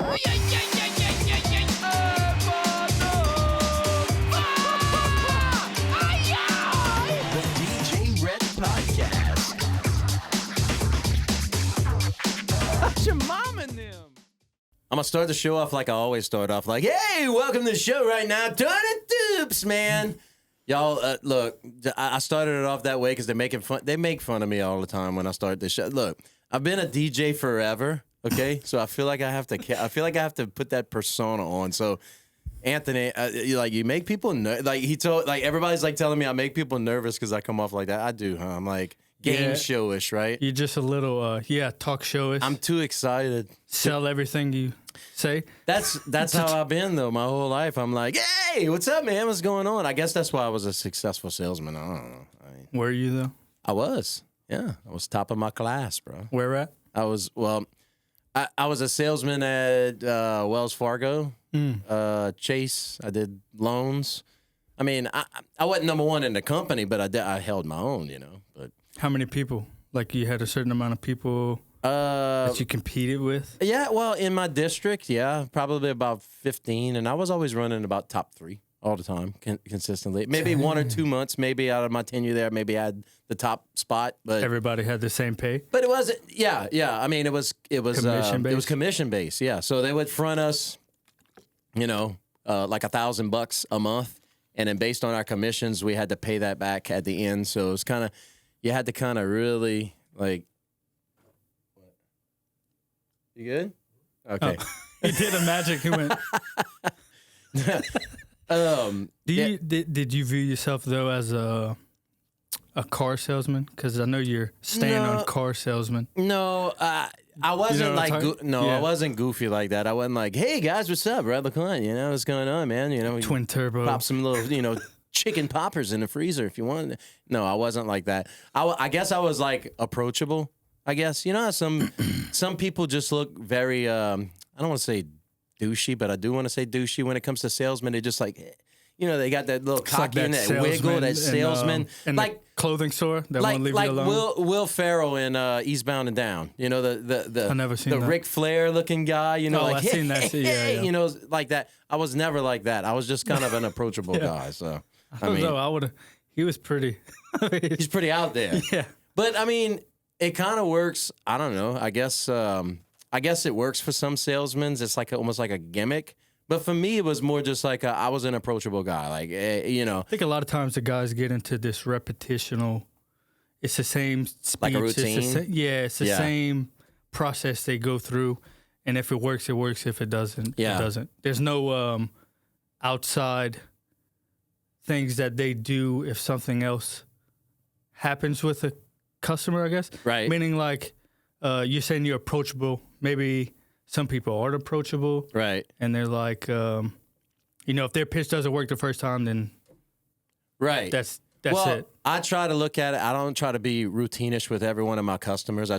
DJ Rhett Podcast. How's your mom and them? I'm going to start the show off like I always start off, like, hey, welcome to the show right now. TOUPS, man. Y'all, look, I started it off that way because they make fun of me all the time when I start this show. Look, I've been a DJ forever, okay? So I feel like I have to put that persona on. So Anthony, you make people everybody's like telling me I make people nervous because I come off like that. I do, huh? I'm like game showish, right? You're just a little, talk showish. I'm too excited. Sell everything you say. That's how I've been though my whole life. I'm like, hey, what's up, man? What's going on? I guess that's why I was a successful salesman. I don't know. Were you though? I was. Yeah, I was top of my class, bro. Where at? I was a salesman at Wells Fargo, Chase. I did loans. I mean, I wasn't number one in the company, but I held my own, you know. But how many people? Like you had a certain amount of people that you competed with? Yeah, well, in my district, yeah, probably about 15, and I was always running about top 3 all the time, consistently. Maybe 1 or 2 months, maybe out of my tenure there, maybe I had the top spot. But everybody had the same pay. But it wasn't. Yeah. I mean, it was commission based. It was commission based. Yeah. So they would front us, like $1,000 a month, and then based on our commissions, we had to pay that back at the end. So it was kind of, you had to kind of really like. You good? Okay. Oh. He did a magic. He went. Did you view yourself though as a car salesman? Because I know you're staying on car salesman. No, I wasn't I wasn't goofy like that. I wasn't like, hey guys, what's up, Rhett LeClient? You know what's going on, man? You know, twin turbo. Pop some little, chicken poppers in the freezer if you want. No, I wasn't like that. I guess I was like approachable. I guess some people just look very. I don't want to say douchey, but I do want to say douchey when it comes to salesmen. They just like, they got that little cocky and that wiggle, that salesman. In like the clothing store that won't leave you alone. Like Will Ferrell in Eastbound and Down. The I've never seen the that. Ric Flair looking guy. I've seen that. Yeah. Like that. I was never like that. I was just kind of an approachable guy. So I mean, he was pretty. He's pretty out there. Yeah. But I mean, it kind of works. I don't know. I guess it works for some salesmen. It's like almost like a gimmick. But for me, it was more just like I was an approachable guy. Like, I think a lot of times the guys get into this repetitional. It's the same speech. Like a routine? It's the same process they go through. And if it works, it works. If it doesn't, it doesn't. There's no outside things that they do if something else happens with a customer, I guess. Right. Meaning like you're saying you're approachable. Maybe some people aren't approachable. Right. And they're like, if their pitch doesn't work the first time, then that's it. I try to look at it. I don't try to be routinish with every one of my customers. I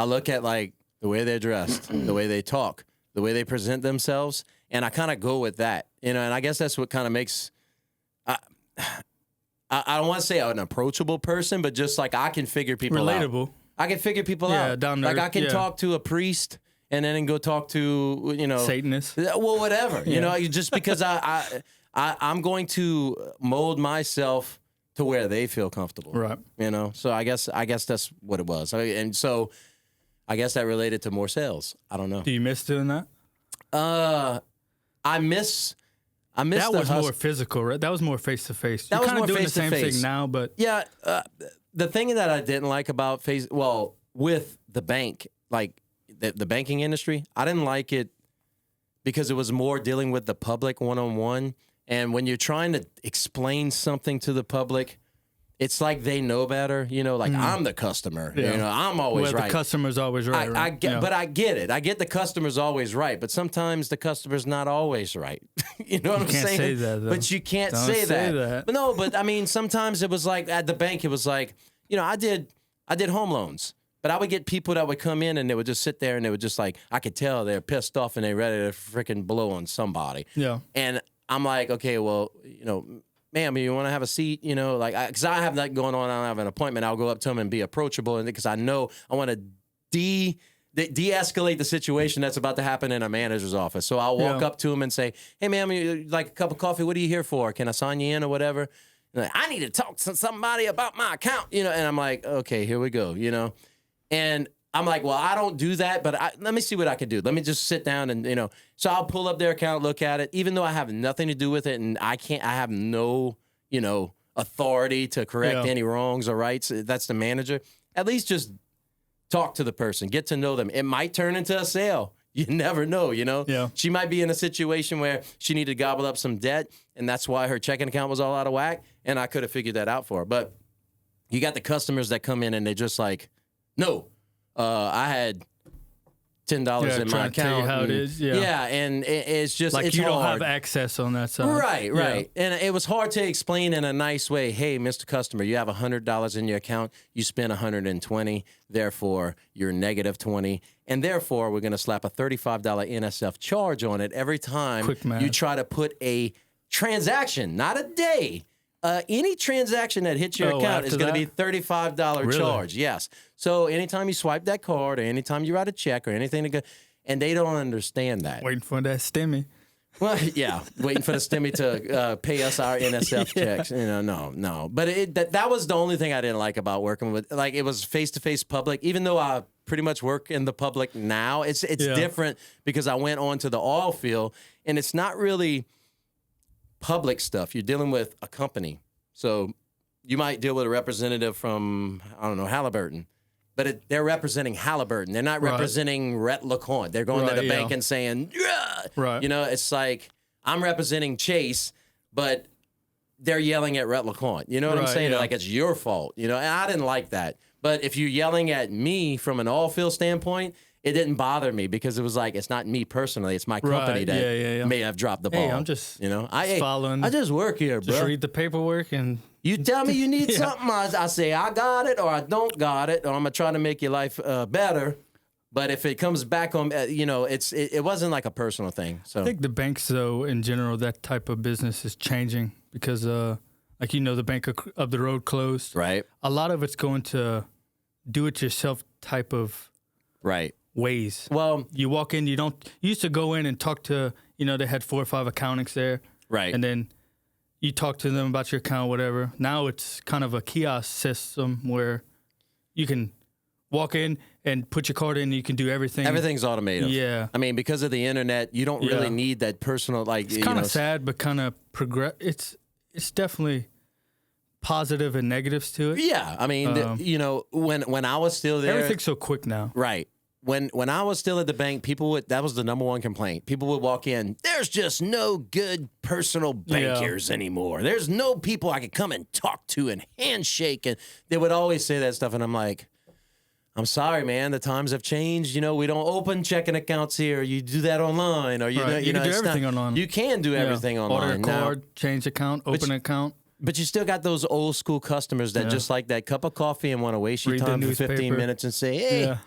look at like the way they're dressed, the way they talk, the way they present themselves, and I kind of go with that. And I guess that's what kind of makes I don't want to say I'm an approachable person, but just like I can figure people out. Relatable. I can figure people out. Down like I can talk to a priest and then go talk to, Satanist. Well, whatever. Just because I'm going to mold myself to where they feel comfortable. Right. So I guess that's what it was. And so I guess that related to more sales. I don't know. Do you miss doing that? I miss that was more physical, right? That was more face to face. You're kind of doing the same thing now, but yeah. The thing that I didn't like about with the bank, like the banking industry, I didn't like it because it was more dealing with the public one-on-one. And when you're trying to explain something to the public, it's like they know better. I'm the customer. Yeah. I'm always right. The customer's always right. But I get it. I get the customer's always right. But sometimes the customer's not always right. You know what I'm saying? You can't say that, though. But you can't say that. But no, but I mean, sometimes it was like at the bank, it was like, I did home loans. But I would get people that would come in and they would just sit there and they would just like, I could tell they're pissed off and they're ready to freaking blow on somebody. Yeah. And I'm like, okay, well, ma'am, you want to have a seat? Because I have that going on. I don't have an appointment. I'll go up to them and be approachable, and because I know I want to de-escalate the situation that's about to happen in a manager's office. So I'll walk up to him and say, hey, ma'am, you like a cup of coffee? What are you here for? Can I sign you in or whatever? And like, I need to talk to somebody about my account, and I'm like, okay, here we go, And I'm like, well, I don't do that, but let me see what I can do. Let me just sit down and, so I'll pull up their account, look at it, even though I have nothing to do with it and I have no, authority to correct any wrongs or rights. That's the manager. At least just talk to the person, get to know them. It might turn into a sale. You never know, Yeah. She might be in a situation where she needed to gobble up some debt, and that's why her checking account was all out of whack, and I could have figured that out for her. But you got the customers that come in, and they're just like, no, I had $10 in my account. Tell you how it is. Yeah, and it's just like it's you don't hard. have access on that side. Right. And it was hard to explain in a nice way. Hey, Mr. Customer, you have $100 in your account. You spent $120. Therefore, you're negative $20. And therefore, we're going to slap a $35 NSF charge on it every time you try to put a transaction, not a day. Any transaction that hits your account is going to be $35 charge. Yes. So anytime you swipe that card or anytime you write a check or anything to go, and they don't understand that. Waiting for that stimmy. Well, yeah, waiting for the stimmy to pay us our NSF checks. No. But that was the only thing I didn't like about working with. Like, it was face-to-face public. Even though I pretty much work in the public now, it's different because I went on to the oil field, and it's not really public stuff. You're dealing with a company. So you might deal with a representative from, I don't know, Halliburton. But they're representing Halliburton. They're not representing Rhett LeCointe. They're going to the bank and saying, yeah. Right. It's like I'm representing Chase, but they're yelling at Rhett LeCointe. You know what I'm saying? Yeah. Like it's your fault. And I didn't like that. But if you're yelling at me from an oil field standpoint, it didn't bother me because it was like, it's not me personally. It's my company that may have dropped the ball. Hey, I'm just I just work here, bro. Just read the paperwork and... You tell me you need something, I say I got it or I don't got it, or I'm going to try to make your life better. But if it comes back on, it wasn't like a personal thing. So I think the banks, though, in general, that type of business is changing because, the bank up the road closed. Right. A lot of it's going to do-it-yourself type of ways. Well, you walk in, you used to go in and talk to, they had 4 or 5 accountants there. Right. And then you talk to them about your account, whatever. Now it's kind of a kiosk system where you can walk in and put your card in and you can do everything. Everything's automated. Yeah. I mean, because of the internet, you don't really need that personal, like, it's kind of sad, but kind of it's definitely positive and negatives to it. Yeah. I mean, when I was still there. Everything's so quick now. Right. When I was still at the bank, that was the number one complaint. People would walk in, there's just no good personal bankers anymore. There's no people I could come and talk to and handshake. And they would always say that stuff. And I'm like, I'm sorry, man. The times have changed. We don't open checking accounts here. You do that online. Or you can do everything online. You can do everything online. Order a card, change account, open an account. But you still got those old school customers that just like that cup of coffee and want to waste your time for 15 minutes and say, hey,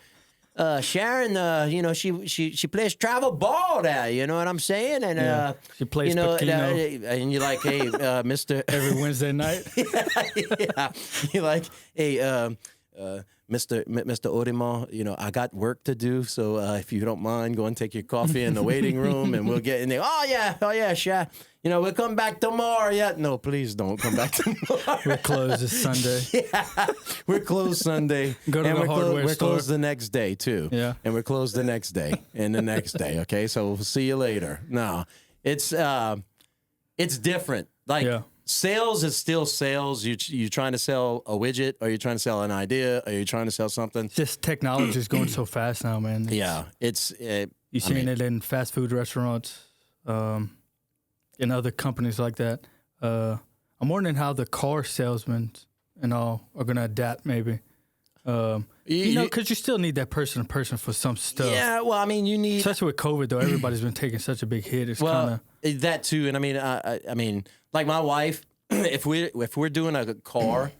Sharon, she plays travel ball there. You know what I'm saying? And she plays Pacino. And you're like, hey, Mister, every Wednesday night. You're like, hey, Mr. Audemars, I got work to do, so if you don't mind, go and take your coffee in the waiting room, and we'll get in there. Oh yeah, sure. We'll come back tomorrow. Yeah, no, please don't come back tomorrow. We're closed this Sunday. Yeah, we're closed Sunday. Go to the hardware store. We're closed the next day too. Yeah, and we're closed the next day and the next day. Okay, so we'll see you later. No, it's different. Like sales is still sales. You trying to sell a widget, or you're trying to sell an idea, or you're trying to sell something. Just technology is going so fast now, man. You're seeing it in fast food restaurants. In other companies like that. I'm wondering how the car salesmen and all are going to adapt maybe. Because you still need that person-to-person for some stuff. Yeah, well, I mean, you need... Especially with COVID, though, everybody's been taking such a big hit. It's kind of... That, too, and I mean, like my wife, if we're doing a car,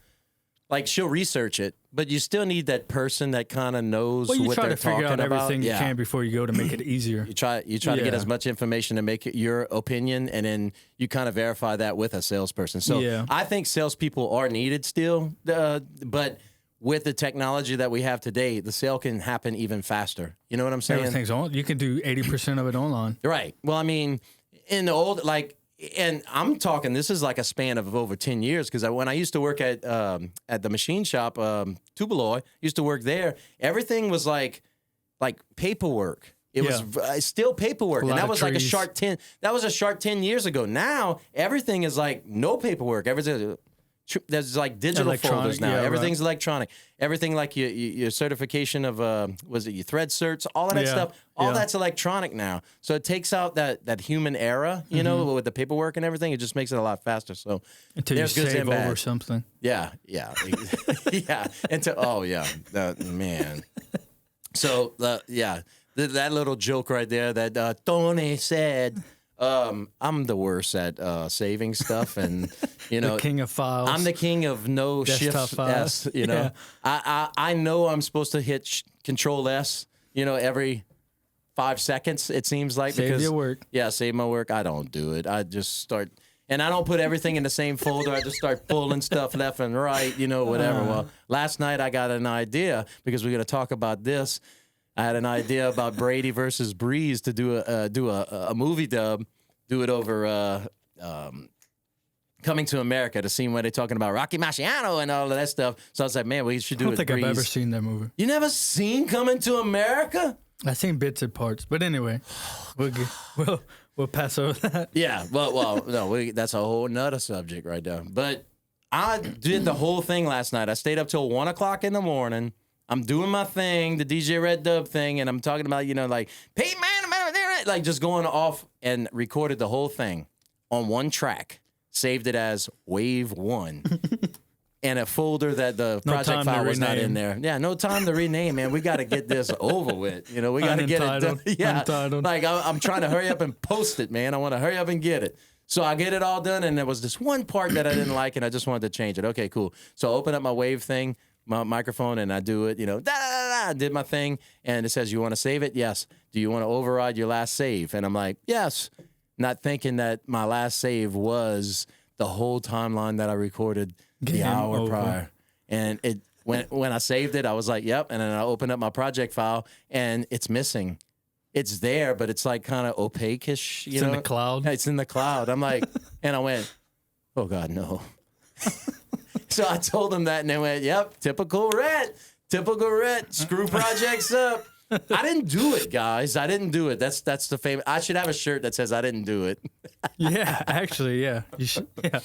like she'll research it, but you still need that person that kind of knows what they're talking about. You try to figure out everything you can before you go to make it easier. You try to get as much information to make it your opinion, and then you kind of verify that with a salesperson. So I think salespeople are needed still, but with the technology that we have today, the sale can happen even faster. You know what I'm saying? Everything's on. You can do 80% of it online. Right. Well, I mean, in the old, like, and I'm talking, this is like a span of over 10 years, because when I used to work at the machine shop, Tubaloy, used to work there, everything was like paperwork. It was still paperwork, and that was like a sharp 10. That was a sharp 10 years ago. Now everything is like no paperwork. Everything there's like digital folders now. Everything's electronic. Everything like your certification of was it your thread certs, all of that stuff. All that's electronic now. So it takes out that human error, you know, with the paperwork and everything. It just makes it a lot faster. So until you save over something. Yeah. Man. So that little joke right there that Tony said. I'm the worst at saving stuff, and you know, the king of files. I'm the king of no shift S. You know, I know I'm supposed to hit Control S. You know, every 5 seconds it seems like, save your work. Yeah, save my work. I don't do it. I just start, and I don't put everything in the same folder. I just start pulling stuff left and right. You know, whatever. Well, last night I got an idea, because we're gonna talk about this. I had an idea about Brady versus Breeze to do a movie dub, do it over Coming to America, the scene where they're talking about Rocky Marciano and all of that stuff. So I was like, man, we should do it. I don't think I've ever seen that movie. You never seen Coming to America? I've seen bits and parts, but anyway, we'll pass over that. Yeah, well, no, that's a whole nother subject right there. But I did the whole thing last night. I stayed up till 1 o'clock in the morning. I'm doing my thing, the DJ Red Dub thing, and I'm talking about, you know, like, hey, man, like just going off, and recorded the whole thing on one track, saved it as Wave 1, and a folder that the project file was not in there. Yeah, no time to rename, man. We got to get this over with. You know, we got to get it done. Yeah, Untitled. Like I'm trying to hurry up and post it, man. I want to hurry up and get it. So I get it all done, and there was this one part that I didn't like, and I just wanted to change it. Okay, cool. So I open up my Wave thing, my microphone, and I do it, you know, I did my thing, and it says, you want to save it? Yes. Do you want to override your last save? And I'm like, yes. Not thinking that my last save was the whole timeline that I recorded the hour prior. And it when I saved it, I was like, yep. And then I opened up my project file, and it's missing. It's there, but it's like kind of opaque-ish. It's in the cloud. It's in the cloud. I'm like, and I went, oh, God, no. So I told them that, and they went, yep, typical Rhett. Screw projects up. I didn't do it, guys. I didn't do it. That's the famous. I should have a shirt that says I didn't do it. Yeah, actually, yeah. You should, yeah.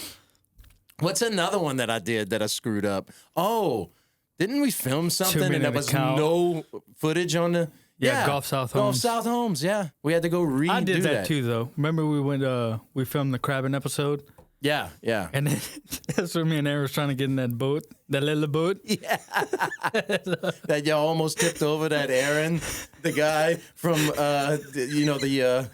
What's another one that I did that I screwed up? Oh, didn't we film something and there was no footage on the... Yeah, Gulf South Homes. Gulf South Homes, yeah. We had to go redo that. I did that too, though. Remember we filmed the crabbing episode? Yeah. And then that's where me and Aaron was trying to get in that boat, that little boat. Yeah. That y'all almost tipped over that Aaron, the guy from, the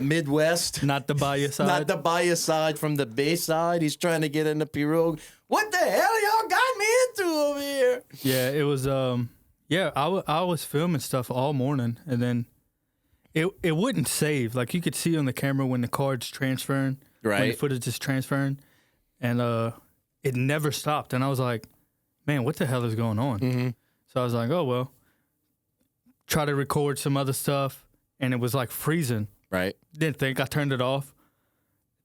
Midwest. Not the Bayou side. Not the Bayou side, from the Bay side. He's trying to get in the pirogue. What the hell y'all got me into over here? Yeah, it was, I was filming stuff all morning, and then it wouldn't save. Like, you could see on the camera when the card's transferring. Right. When the footage is transferring, and it never stopped. And I was like, man, what the hell is going on? Mm-hmm. So I was like, oh, well, try to record some other stuff, and it was like freezing. Right. Didn't think. I turned it off,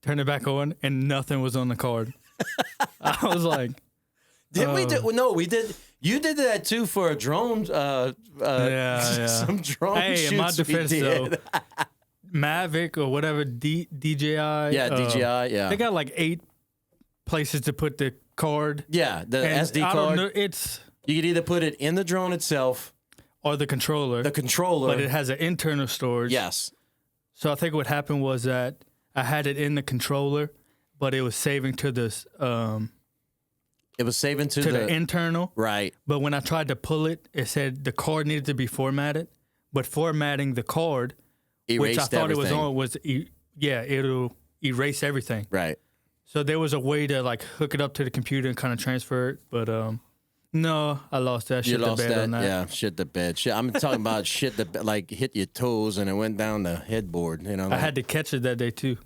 turned it back on, and nothing was on the card. I was like, we do? No, we did. You did that too for a drone. Yeah. Some drone shoots. In my defense, though, Mavic or whatever, DJI. Yeah, DJI, yeah. They got like 8 places to put the card. Yeah, the and SD I card. Don't know, you could either put it in the drone itself. Or the controller. But it has an internal storage. Yes. So I think what happened was that I had it in the controller, but it was saving to this... it was saving to the internal. Right. But when I tried to pull it, it said the card needed to be formatted. But formatting the card... Erased which I thought everything. it was on it'll erase everything. Right. So there was a way to like hook it up to the computer and kind of transfer it, but no, I lost that. You lost that? On that. Yeah, shit the bed. Shit, I'm talking about shit that like hit your toes and it went down the headboard. You know, like, I had to catch it that day too.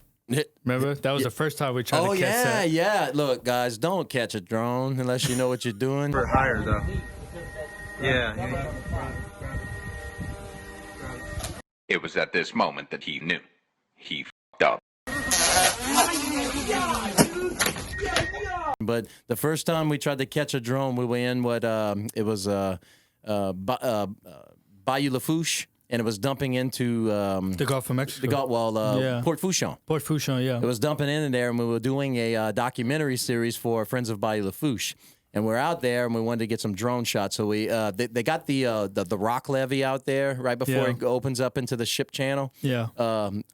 Remember? That was the first time we tried to catch that. Yeah. Look, guys, don't catch a drone unless you know what you're doing. For hire, though. Yeah. It was at this moment that he knew. He f***ed up. But the first time we tried to catch a drone, we were in Bayou Lafourche, and it was dumping into the Gulf of Mexico. Port Fouchon. Port Fouchon, yeah. It was dumping in there, and we were doing a documentary series for Friends of Bayou Lafourche. And we're out there, and we wanted to get some drone shots. So they got the rock levee out there right before it opens up into the ship channel. Yeah,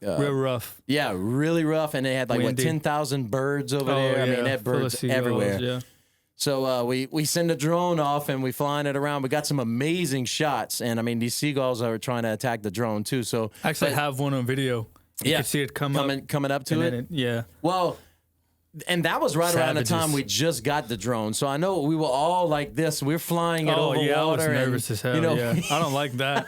real rough. Yeah, really rough. And they had 10,000 birds over there. I mean, they had birds everywhere. Yeah. So we send a drone off, and we flying it around. We got some amazing shots. And, I mean, these seagulls are trying to attack the drone, too. So I actually have one on video. You can see it coming up to it. Yeah. Well... And that was right around the time we just got the drone. So I know we were all like this. We're flying it over water. I was nervous as hell. Yeah. I don't like that.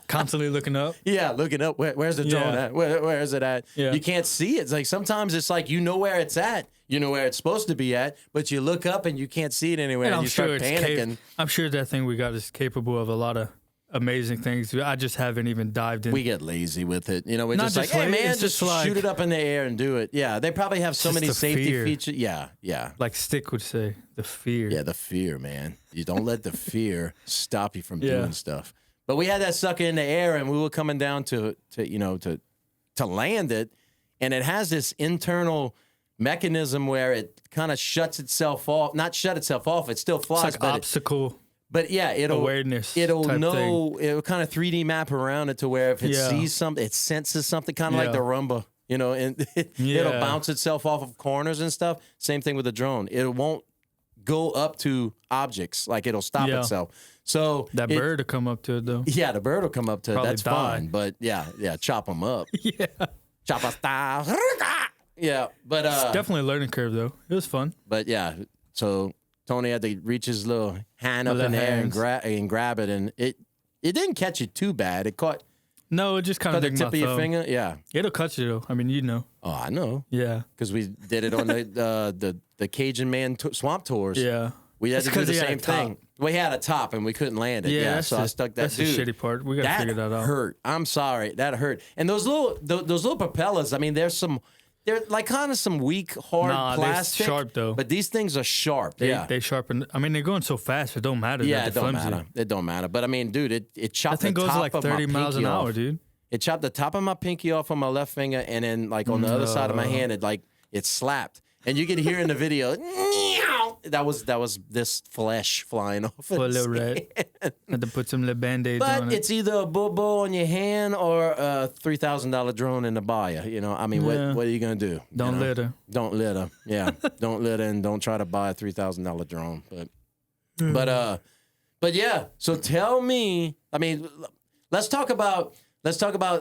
Constantly looking up. Yeah, looking up. Where's the drone at? Where is it at? Yeah. You can't see it. It's like sometimes it's like you know where it's at. You know where it's supposed to be at, but you look up and you can't see it anywhere, and you start panicking. I'm sure that thing we got is capable of a lot of amazing things. I just haven't even dived in. We get lazy with it. You know, we're just like, hey, man, just shoot it up in the air and do it. Yeah, they probably have so many safety features. Yeah. Like Stick would say, the fear. Yeah, the fear, man. You don't let the fear stop you from doing stuff. But we had that sucker in the air, and we were coming down to land it, and it has this internal mechanism where it kind of shuts itself off. Not shut itself off. It still flies. It's like obstacle. But yeah, awareness. It'll know. Thing. It'll kind of 3D map around it to where if it sees something, it senses something, kind of like the Roomba, and it'll bounce itself off of corners and stuff. Same thing with the drone. It won't go up to objects, like it'll stop itself. So that bird will come up to it though. Yeah, the bird will come up to it. That's fine. But yeah, chop them up. Chop a style. Yeah, but it's definitely a learning curve though. It was fun. But yeah, so Tony had to reach his little hand up in the air and grab it, and it didn't catch it too bad. It caught. No, it just kind of the tip of your finger. Yeah, it'll cut you though. I mean, you know. Oh, I know. Yeah, because we did it on the Cajun Man swamp tours. Yeah, we had to do the same thing. We had a top and we couldn't land it. Yeah, so I stuck that. That's the shitty part. We gotta figure that out. That hurt. I'm sorry, that hurt. And those little propellers. I mean, they're like kind of some weak, hard plastic. They're sharp though. But these things are sharp. They sharpen. I mean, they're going so fast. It don't matter. Yeah, it don't matter. It don't matter. But I mean, dude, it chopped the top of my pinky off. That thing goes like 30 miles an hour, dude. It chopped the top of my pinky off on my left finger, and then like on the other side of my hand, it slapped. And you can hear in the video, that was this flesh flying off. For a little Rhett. Had to put some little Band-Aids on it. But it's either a bobo on your hand or a $3,000 drone in the buyer. I mean, what are you going to do? Don't litter. Don't litter. Yeah. Don't litter, and don't try to buy a $3,000 drone. But yeah, so tell me, I mean, let's talk about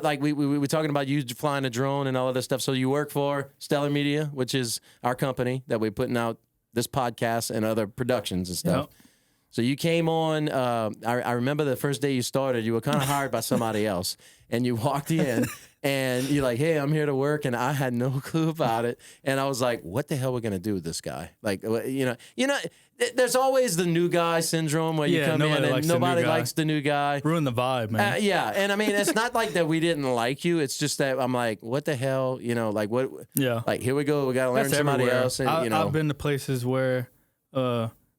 like we were talking about you flying a drone and all of this stuff. So you work for Stellar Media, which is our company that we're putting out this podcast and other productions and stuff. Yep. So you came on. I remember the first day you started. You were kind of hired by somebody else, and you walked in, and you're like, "Hey, I'm here to work," and I had no clue about it. And I was like, "What the hell are we gonna do with this guy?" Like, there's always the new guy syndrome where you come in and nobody likes the new guy. Ruin the vibe, man. Yeah, and I mean, it's not like that we didn't like you. It's just that I'm like, what the hell, like what? Yeah. Like here we go. We gotta learn somebody else. And I've been to places where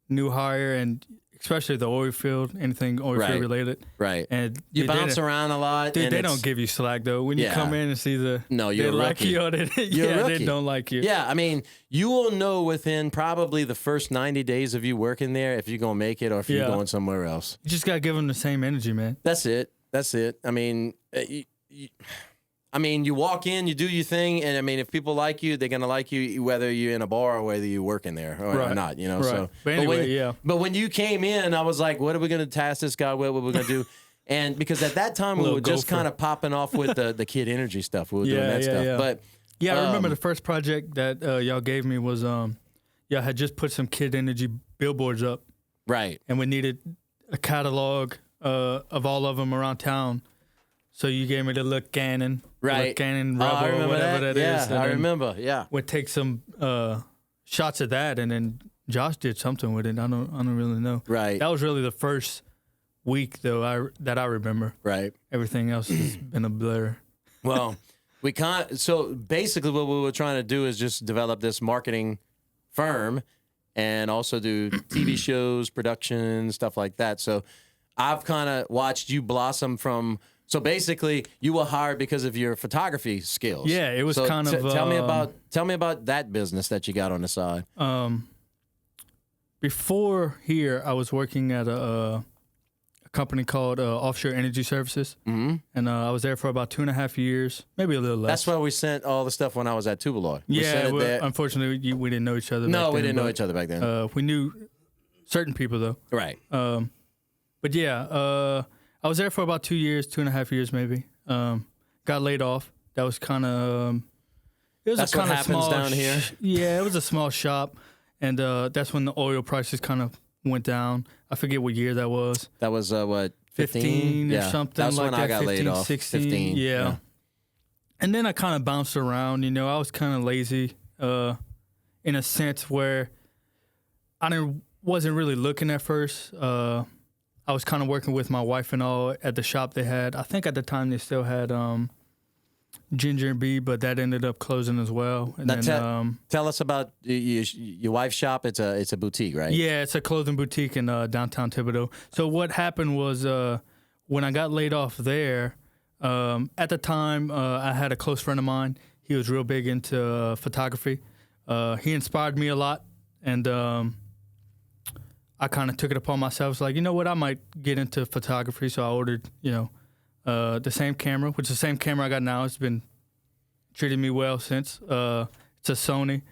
new hire and especially the oil field, anything oil field related. Right. And you bounce around a lot. Dude, they don't give you slack though. When you come in and see you're they like you or they don't like you. Yeah, I mean, you will know within probably the first 90 days of you working there if you're going to make it or if you're going somewhere else. You just got to give them the same energy, man. That's it. I mean, you walk in, you do your thing, and I mean, if people like you, they're gonna like you whether you're in a bar or whether you're working there or not, Right. So, but anyway, but when you came in, I was like, what are we gonna task this guy with? What are we gonna do? And because at that time we were just kind of popping off with the kid energy stuff. We were doing that stuff. Yeah. But I remember the first project that y'all gave me was y'all had just put some kid energy billboards up, right? And we needed a catalog of all of them around town. So you gave me the little Canon Right. Canon Oh, Rebel I or remember whatever that yeah, is. And I then remember. Yeah. would take some shots of that, and then Josh did something with it. I don't really know. Right. That was really the first week though that I remember. Right. Everything else has been a blur. Well, we can't. So basically, what we were trying to do is just develop this marketing firm, and also do TV shows, production, stuff like that. So I've kind of watched you blossom from. So basically, you were hired because of your photography skills. Yeah, it was So kind of. tell me about that business that you got on the side. Before here, I was working at a company called Offshore Energy Services, and I was there for about 2.5 years, maybe a little less. That's why we sent all the stuff when I was at Tubeloy. Yeah, unfortunately, we didn't know each other. No, back we then, didn't know each other back then. We knew certain people though. Right. But yeah, I was there for about 2 years, 2.5 years maybe. Got laid off. That was kind of. That's what happens down here. Yeah, it was a small shop, and that's when the oil prices kind of went down. I forget what year that was. That was what, 15 or something. That's like when I got 15, laid off. 16, 15. Yeah. And then I kind of bounced around. You know, I was kind of lazy, in a sense where wasn't really looking at first. I was kind of working with my wife and all at the shop they had. I think at the time they still had Ginger and Bee, but that ended up closing as well. And then, tell us about your wife's shop. It's a boutique, right? Yeah, it's a clothing boutique in downtown Thibodaux. So what happened was when I got laid off there, at the time I had a close friend of mine. He was real big into photography. He inspired me a lot, and I kind of took it upon myself. It's like, you know what, I might get into photography. So I ordered, the same camera, which is the same camera I got now. It's been treating me well since. It's a Sony.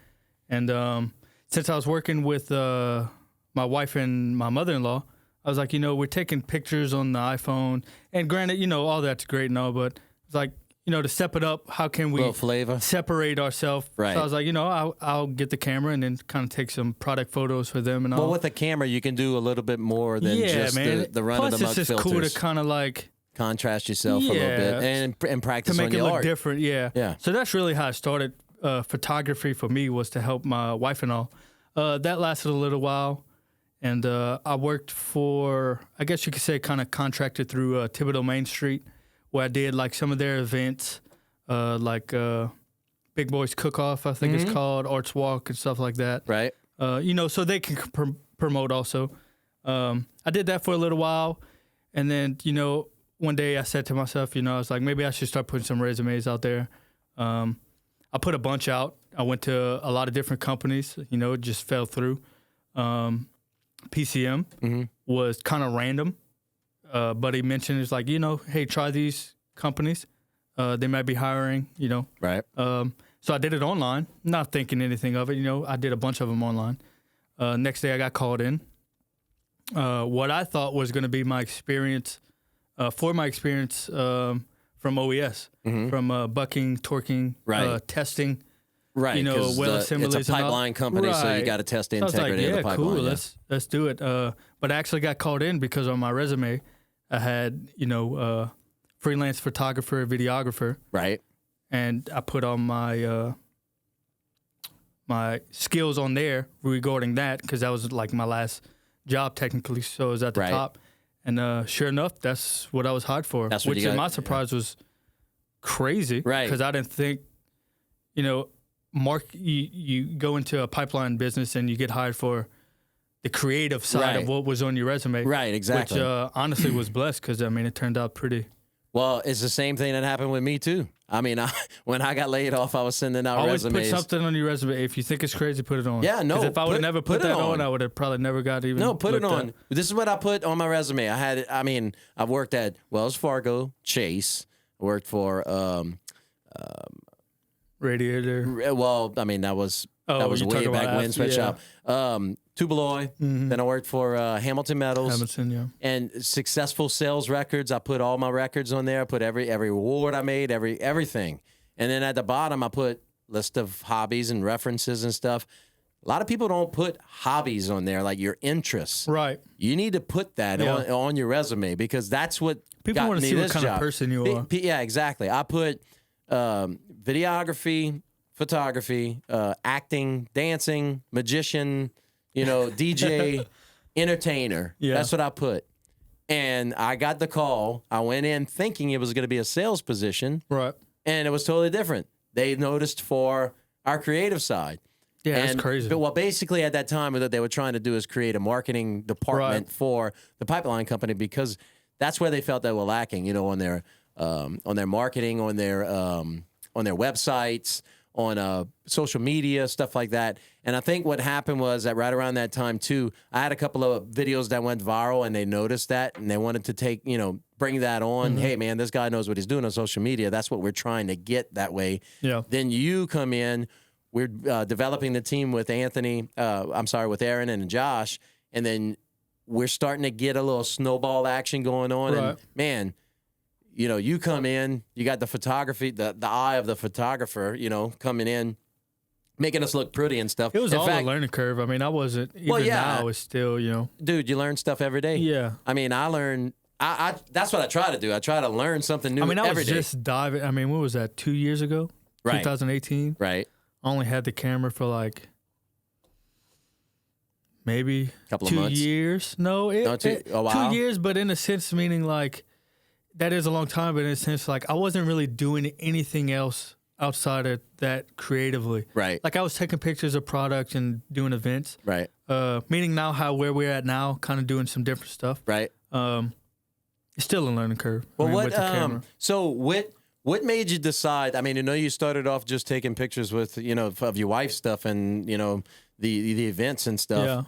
And since I was working with my wife and my mother-in-law, I was like, we're taking pictures on the iPhone. And granted, all that's great and all, but it's like, to step it up, how can we separate ourselves? Right. So I was like, I'll get the camera and then kind of take some product photos for them and all. Well, with the camera, you can do a little bit more than just the run-of-the-mug filters. Plus, it's just cool to kind of like contrast yourself a little bit and practice to make on it your look art. different. Yeah. Yeah. So that's really how I started. Photography for me was to help my wife and all. That lasted a little while, and I worked for, I guess you could say, kind of contracted through Thibodaux Main Street, where I did like some of their events, like Big Boys Cook-Off, I think it's called, Arts Walk and stuff like that. Right. So they can promote also. I did that for a little while, and then, one day I said to myself, I was like, maybe I should start putting some resumes out there. I put a bunch out. I went to a lot of different companies, it just fell through. PCM was kind of random. But he mentioned, it's like, hey, try these companies. They might be hiring, Right. So I did it online, not thinking anything of it. I did a bunch of them online. Next day I got called in. What I thought was going to be my experience, from OES, from bucking, torquing, testing. Right, well assemblies. It's a pipeline company, so you got to test the integrity of the pipeline. Cool, let's do it. But I actually got called in because on my resume, I had freelance photographer, videographer. Right. And I put on my my skills on there regarding that because that was like my last job technically, so it was at the top. And sure enough, that's what I was hired for. That's what which, in my surprise, was crazy. Right. Because I didn't think, you go into a pipeline business and you get hired for the creative side of what was on your resume. Right, exactly. Which honestly was blessed because, it turned out pretty. Well, it's the same thing that happened with me, too. When I got laid off, I was sending out resumes. Always put something on your resume. If you think it's crazy, put it on. Yeah, no. Because if I would have never put that on, I would have probably never got even. No, put it on. Up. This is what I put on my resume. I've worked at Wells Fargo, Chase. I worked for Radiator. Well, that was way back when. Sweatshop. Tubeloy. Then I worked for Hamilton Metals. Hamilton, yeah. And successful sales records. I put all my records on there. I put every award I made, everything. And then at the bottom, I put list of hobbies and references and stuff. A lot of people don't put hobbies on there, like your interests. Right. You need to put that on your resume because that's what people got want to me see this what kind job. of person you are. Yeah, exactly. I put videography, photography, acting, dancing, magician, DJ, entertainer. Yeah. That's what I put. And I got the call. I went in thinking it was going to be a sales position. Right. And it was totally different. They noticed for our creative side. Yeah, and, that's crazy. But basically at that time, what they were trying to do is create a marketing department for the pipeline company because that's where they felt they were lacking, on their marketing, on their websites, on social media, stuff like that. And I think what happened was that right around that time too, I had a couple of videos that went viral, and they noticed that, and they wanted to bring that on. Mm-hmm. Hey man, this guy knows what he's doing on social media. That's what we're trying to get that way. Yeah. Then you come in. We're developing the team with with Aaron and Josh, and then we're starting to get a little snowball action going on. Right. And man, you come in, you got the photography, the eye of the photographer, coming in, making us look pretty and stuff. It was In all fact, a learning curve. I mean, I wasn't, even now, it's still, Dude, you learn stuff every day. Yeah. I mean, I learn, that's what I try to do. I try to learn something new every day. I was just diving. I mean, what was that, 2 years ago? Right. 2018? Right. I only had the camera for like maybe Couple of 2 months? years. No, a while? 2 years, but in a sense, meaning like that is a long time, but in a sense, like I wasn't really doing anything else outside of that creatively. Right. Like I was taking pictures of products and doing events. Right. Meaning now where we're at now, kind of doing some different stuff. Right. It's still a learning curve. Well, with the camera. What made you decide? I mean, I know you started off just taking pictures with, of your wife's stuff and, the events and stuff. Yeah.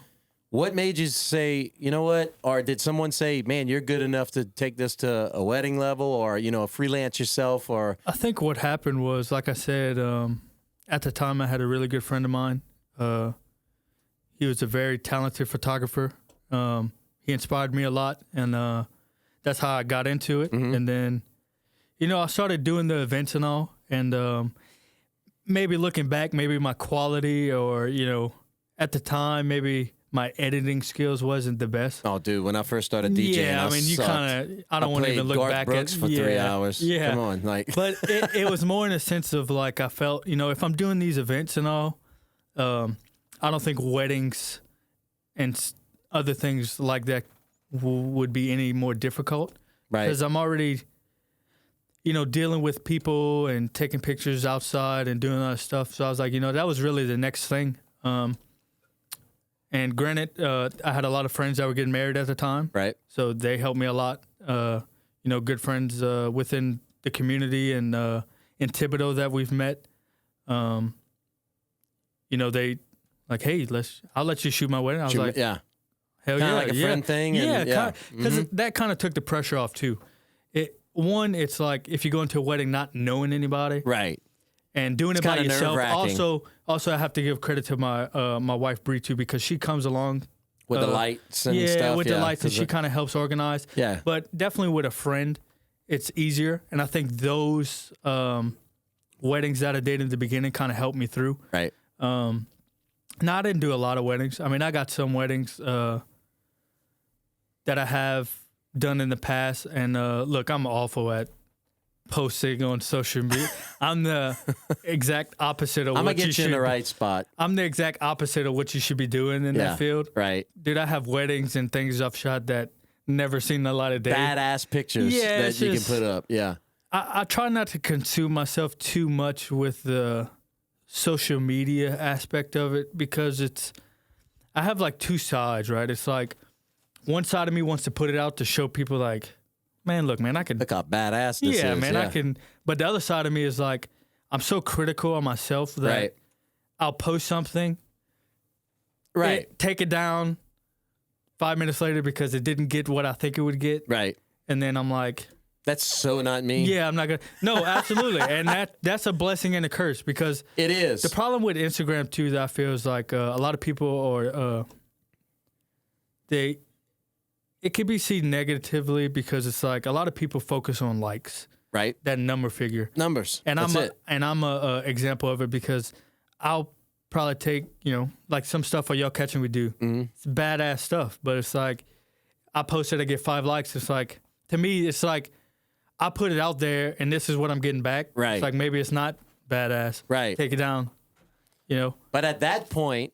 What made you say, you know what? Or did someone say, man, you're good enough to take this to a wedding level or, freelance yourself or? I think what happened was, like I said, at the time I had a really good friend of mine. He was a very talented photographer. He inspired me a lot, and that's how I got into it. Mm-hmm. And then, I started doing the events and all, and maybe looking back, maybe my quality or, at the time, maybe my editing skills wasn't the best. Oh, dude, when I first started DJing, yeah, I mean, you kind of, I don't want to even look Garth back Brooks at for 3 hours. Yeah. Come on, like. But it was more in a sense of like I felt, if I'm doing these events and all, I don't think weddings and other things like that would be any more difficult. Right. Because I'm already, dealing with people and taking pictures outside and doing other stuff. So I was like, that was really the next thing. And granted, I had a lot of friends that were getting married at the time. Right. So they helped me a lot. Good friends within the community and in Thibodeau that we've met. They like, hey, I'll let you shoot my wedding. I was like, yeah. Hell Kinda yeah, like a friend thing. Yeah, because that kind of took the pressure off too. It's like if you go into a wedding not knowing anybody, Right. and doing it by yourself. nerve-wracking. Also, I have to give credit to my wife Bree too, because she comes along With the lights and stuff. with the lights, and she kind of helps organize. Yeah. But definitely with a friend, it's easier, and I think those weddings that I did in the beginning kind of helped me through. Right. Now, I didn't do a lot of weddings. I mean, I got some weddings that I have done in the past. And look, I'm awful at posting on social media. I'm the exact opposite of what you should. I'm going to get you in the right spot. I'm the exact opposite of what you should be doing in that field. Right. Dude, I have weddings and things I've shot that never seen the light of day. Badass pictures that you can put up. Yeah. I try not to consume myself too much with the social media aspect of it, because I have like two sides, right? It's like one side of me wants to put it out to show people like, man, look, man, I can. Look how badass this is. Yeah, man, I can. But the other side of me is like, I'm so critical on myself that I'll post something, take it down 5 minutes later because it didn't get what I think it would get. Right. And then I'm like, that's so not me. yeah, I'm not gonna. No, absolutely, and that's a blessing and a curse, because It is. the problem with Instagram too that I feel is like a lot of people it could be seen negatively, because it's like a lot of people focus on likes, Right. that number figure, Numbers. and That's it. I'm a example of it, because I'll probably take like some stuff what y'all catching we do. Mm-hmm. It's badass stuff, but it's like I posted, I get 5 likes. It's like, to me, it's like I put it out there and this is what I'm getting back. Right. It's like maybe it's not badass. Right. Take it down. You know. But at that point,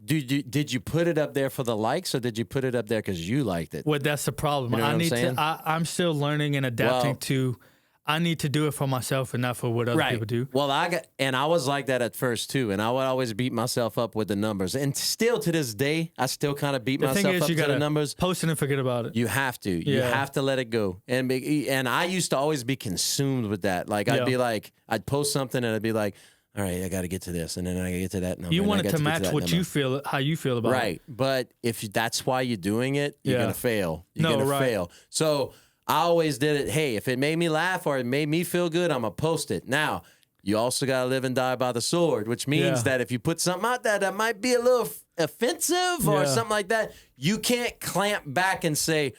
did you put it up there for the likes, or did you put it up there because you liked it? Well, that's the problem. You know what I'm saying? I'm still learning and adapting Well, to. I need to do it for myself and not for what other people do. Well, I was like that at first too, and I would always beat myself up with the numbers, and still to this day, I still kind of beat The myself thing is, up you to the gotta numbers. post it and forget about it. You have to. You Yeah. have to let it go. And I used to always be consumed with that. Like I'd Yeah. be like, I'd post something and I'd be like, all right, I got to get to this, and then I got to get to that number. You and I want it got to get match that what number. you feel, how you feel about it. Right. But if that's why you're doing it, you're Yeah. going to fail. You're No, going right. to fail. So I always did it. Hey, if it made me laugh or it made me feel good, I'm going to post it. Now, you also got to live and die by the sword, which means Yeah. that if you put something out there that might be a little offensive or Yeah. something like that, you can't clamp back and say,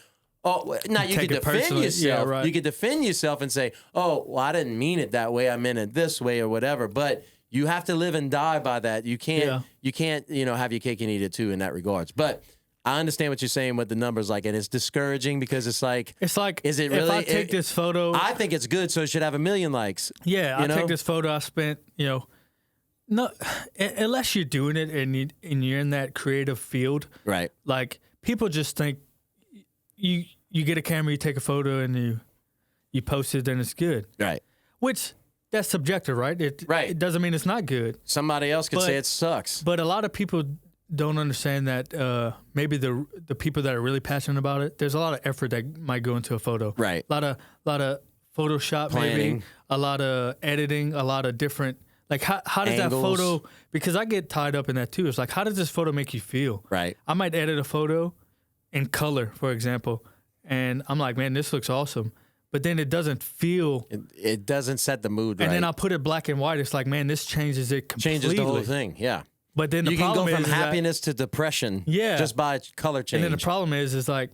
oh, now you Take can it defend personally. yourself. Yeah, right. You can defend yourself and say, oh, well, I didn't mean it that way. I meant it this way or whatever. But you have to live and die by that. You can't, Yeah. you can't, have your cake and eat it too in that regards. But I understand what you're saying with the numbers, like, and it's discouraging because it's like, It's like, is it if really? I take this photo, I think it's good, so it should have 1 million likes. yeah, you I know? take this photo I spent, no, unless you're doing it and you're in that creative field, Right. like people just think you get a camera, you take a photo, and you post it, then it's good. Right. Which that's subjective, right? Right. It doesn't mean it's not good. Somebody else could But- say it sucks. But a lot of people don't understand that maybe the people that are really passionate about it, there's a lot of effort that might go into a photo. Right. A lot of Photoshop, Planning. maybe a lot of editing, a lot of different. Like how does Angles. that photo? Because I get tied up in that too. It's like, how does this photo make you feel? Right. I might edit a photo in color, for example, and I'm like, man, this looks awesome. But then it doesn't feel. It doesn't set the mood right. And then I put it black and white. It's like, man, this changes it completely. Changes the whole thing. Yeah. But then the You can go problem from is that- happiness to depression Yeah. just by color change. And then the problem is like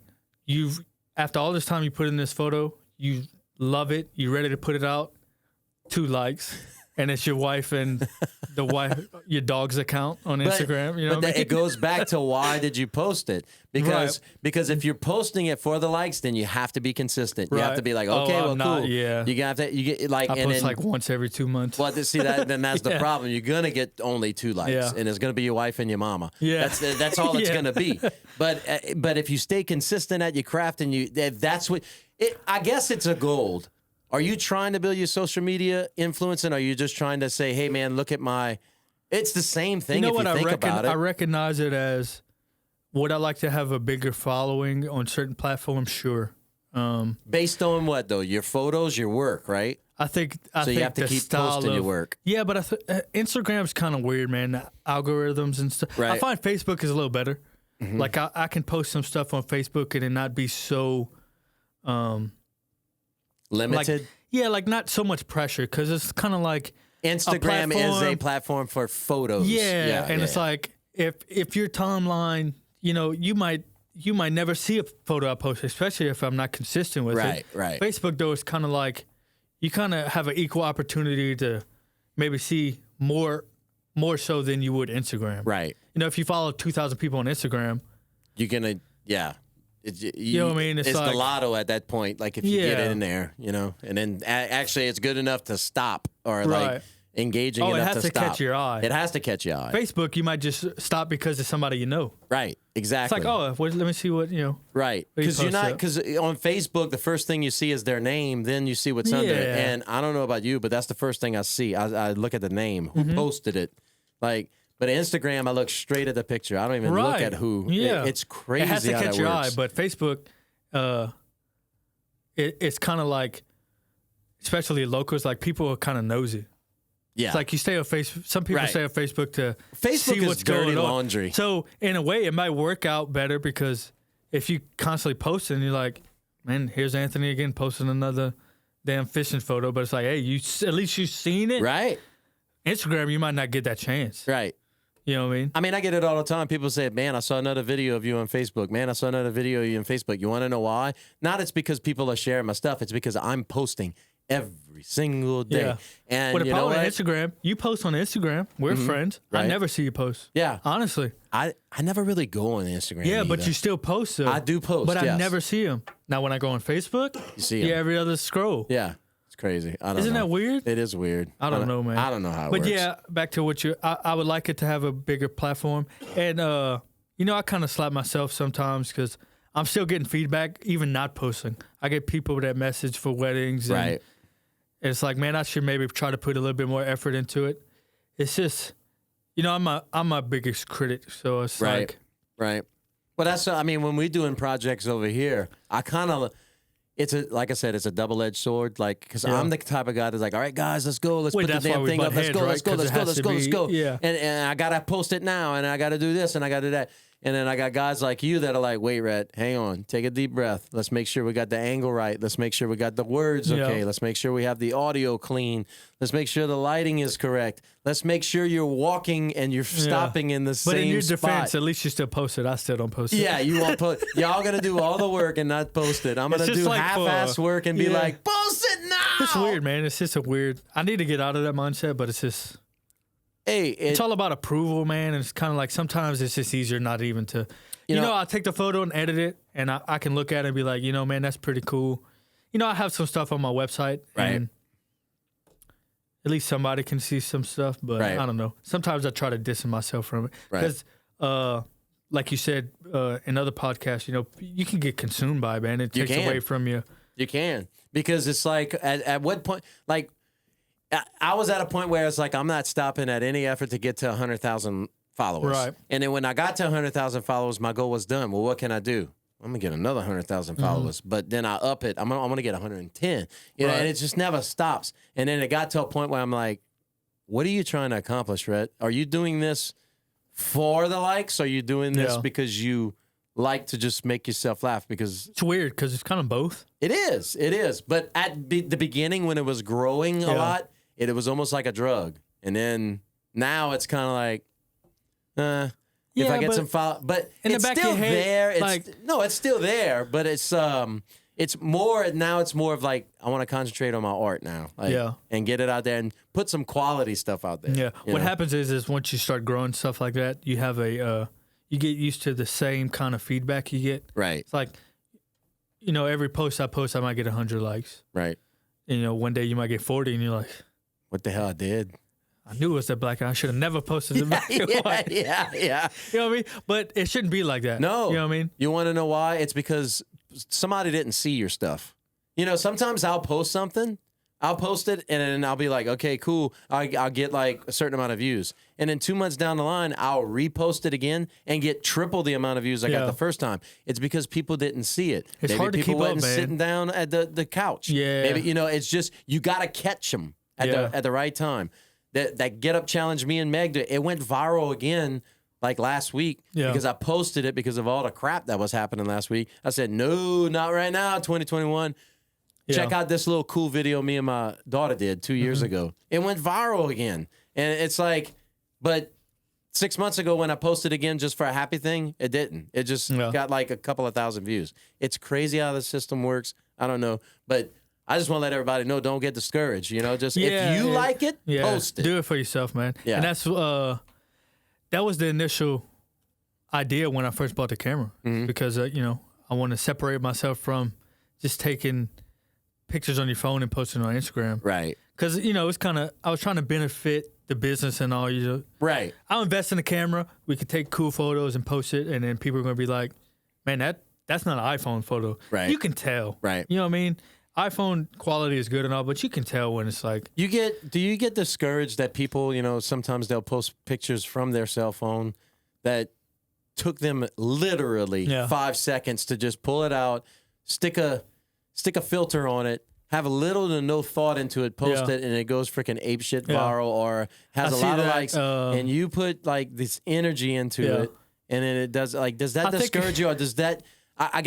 after all this time you put in this photo, you love it, you're ready to put it out, 2 likes, and it's your wife and your dog's account on Instagram. You know what I mean? It goes back to why did you post it? Because if you're posting it for the likes, then you have to be consistent. You have Right. to be like, Oh, okay, I'm well, not- cool. yeah. You have to. You get like, I and post then, like once every 2 months. well, to see that, then that's the Yeah. problem. You're gonna get only 2 likes, Yeah. and it's gonna be your wife and your mama. Yeah. that's all it's Yeah. gonna be. But if you stay consistent at your craft and that's what I guess it's a gold. Are you trying to build your social media influence, and are you just trying to say, hey man, look at my? It's the same thing. You know if what you think about it. I recognize it as, would I like to have a bigger following on certain platforms? Sure. Based on what though? Your photos, your work, right? I think So think you have to the keep style posting your of- work. Yeah, but Instagram's kind of weird, man. The algorithms and stuff. I Right. find Facebook is a little better. Like I can post some stuff on Facebook and it not be so Limited. like not so much pressure because it's kind of like Instagram is a platform. platform for photos. yeah, and it's yeah. like if your timeline, you might never see a photo I post, especially if I'm not consistent with Right, it. right. Facebook though is kind of like you kind of have an equal opportunity to maybe see more so than you would Instagram. Right. If you follow 2,000 people on Instagram, You're gonna, yeah. You know what I mean? It's It's the like- lotto at that point. Like if you get Yeah. in there, and then actually it's good enough to stop or like Right. engaging Oh, it enough has to stop. catch your eye. It has to catch your eye. Facebook, you might just stop because it's somebody you know. Right. It's Exactly. like, oh, let me see what, Right, What you because you're post not up. because on Facebook the first thing you see is their name, then you see what's under it. Yeah. And I don't know about you, but that's the first thing I see. I look at the name, who posted it, like. But Instagram, I look straight at the picture. I don't even look Right. at who. Yeah. It's crazy. It has to how catch that your works. eye, but Facebook, it's kind of like, especially locals, like people are kind of nosy. yeah, It's like you stay on Facebook. Some people Right. stay on Facebook to Facebook see is what's dirty going on. laundry. So in a way, it might work out better because if you constantly post and you're like, man, here's Anthony again posting another damn fishing photo, but it's like, hey, at least you've seen it. right, Instagram, you might not get that chance. right. You know what I mean? I mean, I get it all the time. People say, man, I saw another video of you on Facebook. Man, I saw another video of you on Facebook. You want to know why? Not it's because people are sharing my stuff. It's because I'm posting every single day. Yeah. And But the you know problem what? on Instagram, you post on Instagram. We're friends. I Right. never see you post. Yeah. Honestly. I never really go on Instagram. Yeah, either. but you still post them. I do post, but I yes. never see them. Now when I go on Facebook, You see 'em. yeah, every other scroll. Yeah, it's crazy. I don't Isn't know. that weird? It is weird. I don't know, man. I don't know how it But works. yeah, back to what I would like it to have a bigger platform. And, I kind of slap myself sometimes because I'm still getting feedback, even not posting. I get people that message for weddings. And Right. it's like, man, I should maybe try to put a little bit more effort into it. It's just, I'm my biggest critic. So it's like. Right. But that's, I mean, when we're doing projects over here, I kind of, like I said, it's a double-edged sword. Like, because I'm the type of guy that's like, all right, guys, let's go. Let's put the damn thing up. Let's go. Yeah. And I got to post it now. And I got to do this and I got to do that. And then I got guys like you that are like, wait, Rhett, hang on. Take a deep breath. Let's make sure we got the angle right. Let's make sure we got the words okay. Yeah. Let's make sure we have the audio clean. Let's make sure the lighting is correct. Let's make sure you're walking and you're stopping in the same spot. But in your defense, at least you still post it. I still don't post it. Yeah, you won't post. Y'all gonna do all the work and not post it. I'm gonna It's just do like half-ass work and be yeah. like, post it now. It's weird, man. It's just a weird. I need to get out of that mindset, but it's just. Hey, It's all about approval, man. And it's kind of like sometimes it's just easier not even to. You know, I'll take the photo and edit it, and I can look at it and be like, man, that's pretty cool. I have some stuff on my website, Right. and at least somebody can see some stuff. But Right. I don't know. Sometimes I try to distance myself from it Right. because, like you said in other podcasts, you can get consumed by it, man. It takes can. away from you. You can, because it's like at what point, like I was at a point where it's like I'm not stopping at any effort to get to 100,000 followers. Right. And then when I got to 100,000 followers, my goal was done. Well, what can I do? I'm gonna get another 100,000 followers, but then I up it. I'm gonna get 110. Right. And it just never stops. And then it got to a point where I'm like, what are you trying to accomplish, Rhett? Are you doing this for the likes? Are you doing this Yeah. because you like to just make yourself laugh? Because It's weird because it's kind of both. it is. But at the beginning, when it was growing a lot, it was almost like a drug. And then now it's kind of like, if I get some follow, but in the it's back of still your head, there. it's Still there, but it's more of like I want to concentrate on my art now, and get it out there and put some quality stuff out there. Yeah. you What know? happens is once you start growing stuff like that, you have you get used to the same kind of feedback you get. Right, It's like, every post I post, I might get 100 likes. right. And, one day you might get 40 and you're like, What the hell I did? I knew it was that black and I should have never posted the black and white. yeah. You know what I mean? But it shouldn't be like that. No. You know what I mean? You want to know why? It's because somebody didn't see your stuff. Sometimes I'll post something, I'll post it, and then I'll be like, okay, cool. I'll get like a certain amount of views. And then 2 months down the line, I'll repost it again and get triple the amount of views I got the first time. It's because people didn't see it. It's Maybe hard to people keep up, wasn't man. sitting down at the couch. Yeah. Maybe, it's just, you got to catch them at the right time. That Get Up Challenge, me and Meg, it went viral again like last week because I posted it because of all the crap that was happening last week. I said, no, not right now, 2021. Check out this little cool video me and my daughter did 2 years ago. It went viral again. And it's like, but 6 months ago when I posted again just for a happy thing, it didn't. It just got like a couple of thousand views. It's crazy how the system works. I don't know. But I just want to let everybody know, don't get discouraged. Just if you like it, post it. Do it for yourself, man. Yeah. And that's that was the initial idea when I first bought the camera because I want to separate myself from just taking pictures on your phone and posting on Instagram. Right. Because it's kind of I was trying to benefit the business and all. Right. I'll invest in the camera. We could take cool photos and post it, and then people are gonna be like, "Man, that's not an iPhone photo." Right. You can tell. Right. You know what I mean? iPhone quality is good and all, but you can tell when it's like. Do you get discouraged that people, sometimes they'll post pictures from their cell phone that took them literally 5 seconds to just pull it out, stick a filter on it, have little to no thought into it, post it, and it goes freaking apeshit viral or has a lot of likes, and you put like this energy into it, and then it does that discourage you, or does that? I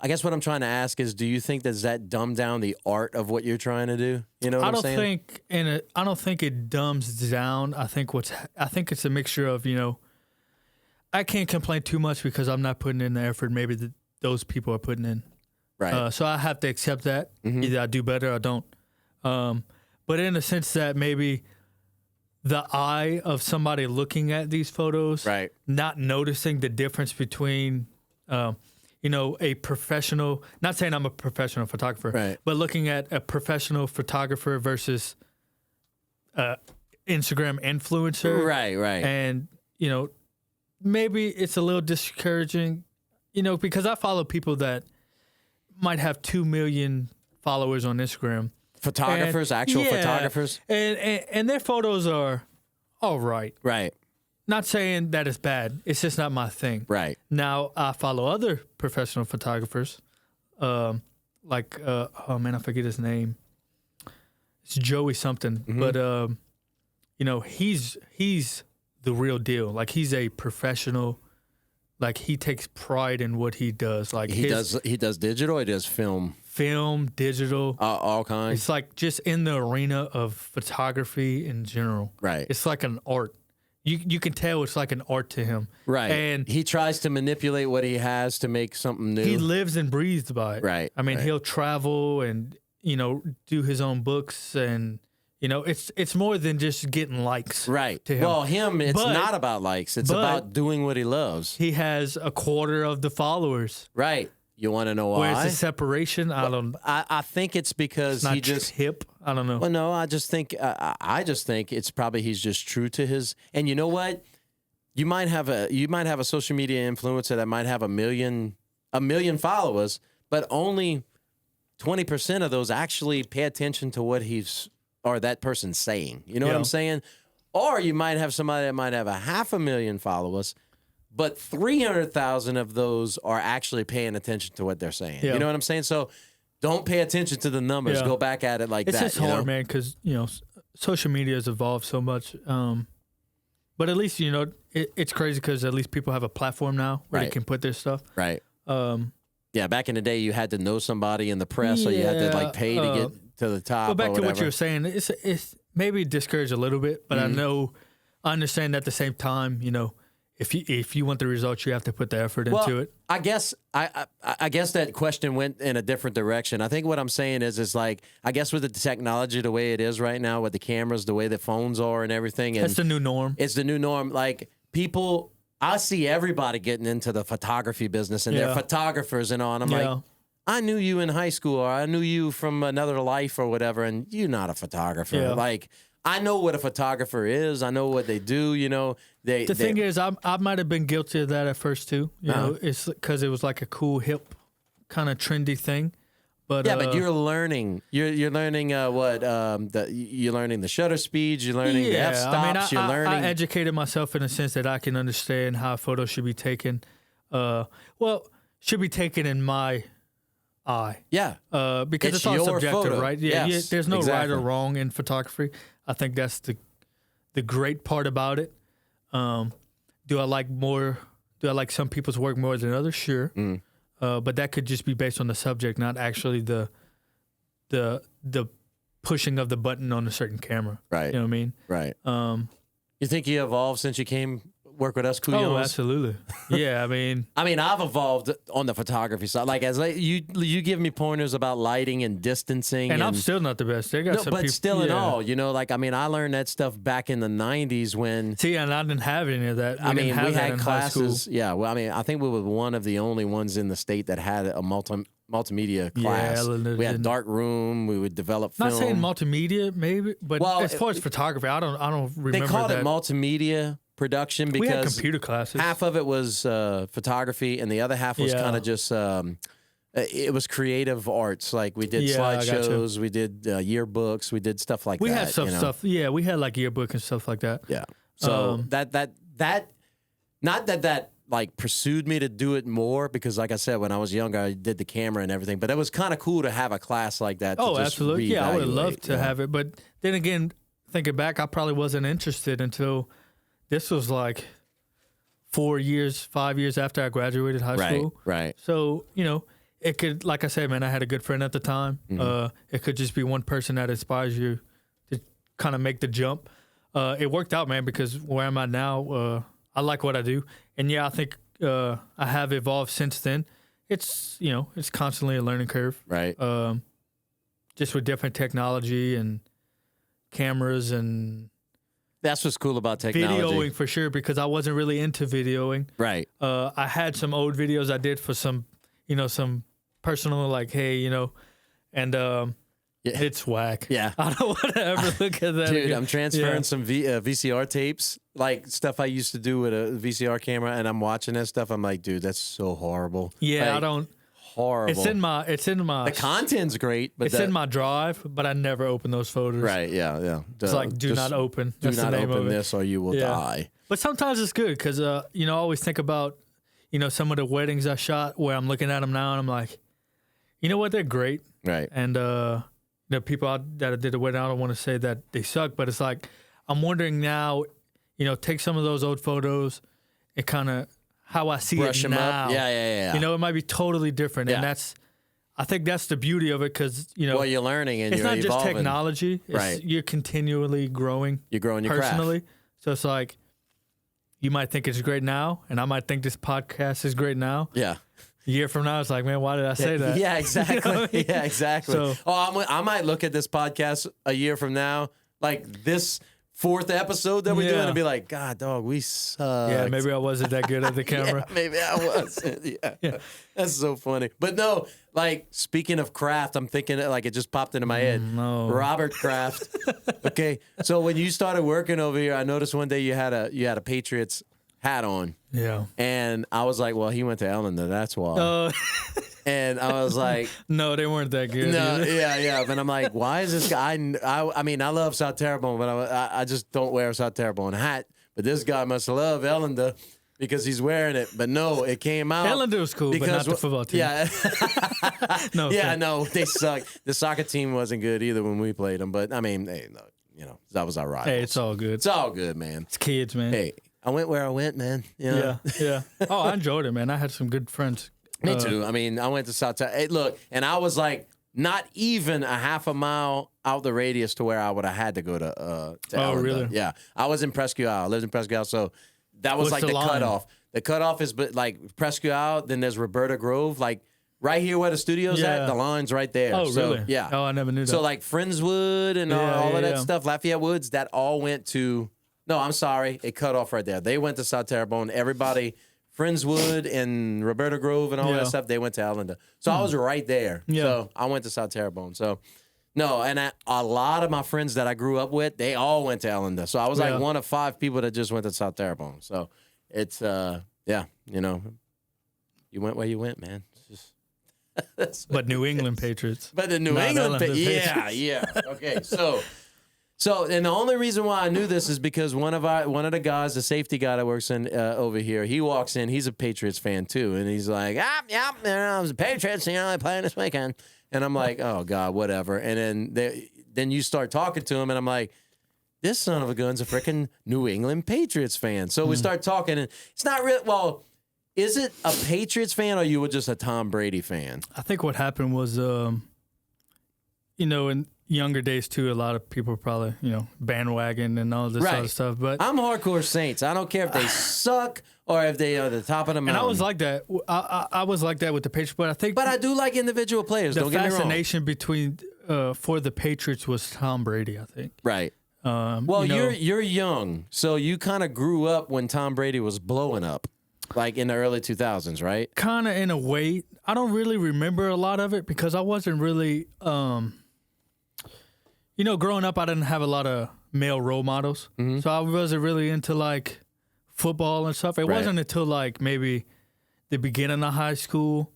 guess what I'm trying to ask is, do you think does that dumb down the art of what you're trying to do? You know what I'm saying? I don't think it dumbs down. I think it's a mixture of I can't complain too much because I'm not putting in the effort maybe that those people are putting in. Right. So I have to accept that. Either I do better or I don't. But in the sense that maybe the eye of somebody looking at these photos, Right. not noticing the difference between, a professional, not saying I'm a professional photographer, Right. but looking at a professional photographer versus Instagram influencer. Right. And, maybe it's a little discouraging, because I follow people that might have 2 million followers on Instagram. Photographers, actual photographers. And their photos are all right. Right. Not saying that it's bad. It's just not my thing. Right. Now, I follow other professional photographers, I forget his name. It's Joey something. Mm-hmm. But, he's the real deal. Like, he's a professional. Like, he takes pride in what he does. Like, He does digital. He does film. Film, digital. All kinds. It's like just in the arena of photography in general. Right. It's like an art. You can tell it's like an art to him. Right. And he tries to manipulate what he has to make something new. he lives and breathes by it. Right, I mean, right. he'll travel and, do his own books and, it's more than just getting likes. Right. To him. Well, it's But- not about likes. It's but- about doing what he loves. He has a quarter of the followers. Right. You want to know why? Where's the separation? I think it's because Not he just hip. I don't know. Well, no, I just think it's probably he's just true to his. And you know what? You might have a social media influencer that might have a million followers, but only 20% of those actually pay attention to what that person's saying. You know what Yeah. I'm saying? Or you might have somebody that might have 500,000 followers, but 300,000 of those are actually paying attention to what they're saying. Yeah. You know what I'm saying? So don't pay attention to the numbers. Yeah. Go back at it like It's that. just hard, man, because social media has evolved so much. But at least it's crazy because at least people have a platform now where they Right. can put their stuff. Right. Yeah, back in the day, you had to know somebody in the press, or you had to pay to get to the top. But back or to what whatever. you were saying, it's maybe discouraged a little bit, but Mm-hmm. I understand at the same time, if you want the results, you have to put the effort into it. I guess I guess that question went in a different direction. I think what I'm saying is like, I guess with the technology the way it is right now, with the cameras, the way the phones are and everything, and That's the new norm. it's the new norm. Like, people, I see everybody getting into the photography business, and they're Yeah. photographers and all. And I'm Yeah. like, I knew you in high school, or I knew you from another life or whatever, and you're not a photographer. Yeah. Like, I know what a photographer is. I know what they do. The thing is, I might have been guilty of that at first too. It's because it was like a cool, hip, kind of trendy thing. But yeah, but you're learning. You're learning you're learning the shutter speeds. You're learning the f-stops. You're learning. I educated myself in a sense that I can understand how a photo should be taken. Should be taken in my eye. Yeah. Because It's it's all your subjective, photo. right? Yes, there's no right exactly. or wrong in photography. I think that's the great part about it. Do I like some people's work more than others? Sure. Mm. But that could just be based on the subject, not actually the pushing of the button on a certain camera. Right. You know what I mean? Right. You think you evolved since you came work with us, Oh, Couillons? absolutely. Yeah, I mean, I've evolved on the photography side. Like, you give me pointers about lighting and distancing, and I'm still not the best. They got no, some but people, still in yeah. all, I learned that stuff back in the 90s when. See, and I didn't have any of that. We didn't have we that had in classes. high school. Yeah, well, I think we were one of the only ones in the state that had a multimedia class. Ellen We had didn't. dark room. We would develop film. Not saying multimedia, maybe, but Well, as far as photography, I don't remember They called that. it multimedia production We had because computer classes. half of it was photography and the other half was Yeah. kind of just it was creative arts. Like, we did Yeah, I gotcha. slideshows, we did yearbooks, we did stuff like We that. had stuff. Yeah, we had like yearbook and stuff like that. Yeah. So Um, that like pursued me to do it more, because like I said, when I was younger, I did the camera and everything, but it was kind of cool to have a class like that. Oh, to just absolutely. Yeah, I would have reevaluate, loved to have it. But then again, thinking back, I probably wasn't interested until this was like 5 years after I graduated high school. Right. So, it could, like I said, man, I had a good friend at the time. Mm-hmm. It could just be one person that inspires you to kind of make the jump. It worked out, man, because where I'm at now, I like what I do. And yeah, I think I have evolved since then. It's, it's constantly a learning curve. Right. Just with different technology and cameras and That's what's cool about technology. videoing for sure, because I wasn't really into videoing. Right. I had some old videos I did for some, some personal, like, hey, and it's whack. Yeah. I don't want to ever look at that Dude, again. I'm transferring some VCR tapes, like stuff I used to do with a VCR camera, and I'm watching that stuff. I'm like, dude, that's so horrible. Yeah, like, I don't. Horrible. It's in my. The content's great, but it's in my drive, but I never open those photos. Right. Yeah. It's like do not open. Do That's not the name open of it. this, or you will die. But sometimes it's good because I always think about some of the weddings I shot where I'm looking at them now and I'm like, you know what, they're great. Right. And the people that I did the wedding, I don't want to say that they suck, but it's like I'm wondering now, take some of those old photos and kind of how I see Brush it them now. up. Yeah. It might be totally different, Yeah. and I think that's the beauty of it because well, you're learning and it's you're not just evolving. technology. It's, Right. You're continually growing. You're growing your personally. So it's like you might think it's great now, and I might think this podcast is great now. Yeah. A year from now, it's like, man, why did I say that? Yeah, exactly. You know what I mean? Yeah, exactly. So- I might look at this podcast a year from now, like this 4th episode that we're doing, and be like, God, dog, we suck. Yeah, maybe I wasn't that good at the camera. Yeah, maybe I wasn't. Yeah. That's so funny. But no, like, speaking of Kraft, I'm thinking it just popped into my head. No. Robert Kraft. Okay. So when you started working over here, I noticed one day you had a Patriots hat on. Yeah. And I was like, well, he went to Ellender, that's why. And I was like, No, they weren't that good. no, either. yeah. But I'm like, why is this guy? I mean, I love South Terrebonne, but I just don't wear a South Terrebonne hat. But this guy must love Ellender because he's wearing it. But no, it came out. Ellender was cool, but not the football team. Yeah. No. Yeah, okay. no, they suck. The soccer team wasn't good either when we played them. But I mean, hey, no, that was our rival. Hey, it's all good. It's all good, man. It's kids, man. Hey, I went where I went, man. You know? Yeah. Oh, I enjoyed it, man. I had some good friends. Me too. I mean, I went to South Terrebonne. Hey, look, and I was like not even a half a mile out the radius to where I would have had to go to Ellender. Really? Yeah. I was in Presque Isle. I lived in Presque Isle, so that was What's like the line? cutoff. The cutoff is like Presque Isle, then there's Roberta Grove, like right here where the studio's Yeah. at, the line's right there. Oh, So, really? Yeah. Oh, I never knew that. So like Friendswood and all of that yeah. stuff, Lafayette Woods, that all went to, no, I'm sorry, it cut off right there. They went to South Terrebonne. Everybody, Friendswood and Roberta Grove and all Yeah. that stuff, they went to Ellender. So I was right there. Yeah. So I went to South Terrebonne. So no, and a lot of my friends that I grew up with, they all went to Ellender. So I was Yeah. like one of 5 people that just went to South Terrebonne. So it's, yeah, you went where you went, man. It's just, But New England Patriots. but the New Not England, Ellender yeah, Patriots. yeah. Okay, so, and the only reason why I knew this is because one of the guys, the safety guy that works in over here, he walks in. He's a Patriots fan too, and he's like, I was a Patriots, they're playing this weekend, and I'm like, oh God, whatever. And then you start talking to him, and I'm like, this son of a gun's a freaking New England Patriots fan. So we start talking, and it's not real. Well, is it a Patriots fan, or you were just a Tom Brady fan? I think what happened was, in younger days too, a lot of people probably, bandwagon and all this Right. other stuff. But I'm hardcore Saints. I don't care if they suck or if they are the top of the mountain. and I was like that. I was like that with the Patriots. But I think but I do like individual players. the Don't get me wrong. fascination between for the Patriots was Tom Brady. I think. Right. Well, you know- you're young, so you kind of grew up when Tom Brady was blowing up, like in the early 2000s, right? Kind of in a way. I don't really remember a lot of it because I wasn't really, growing up, I didn't have a lot of male role models. Mm-hmm. So I wasn't really into like football and stuff. It Right. wasn't until like maybe the beginning of high school,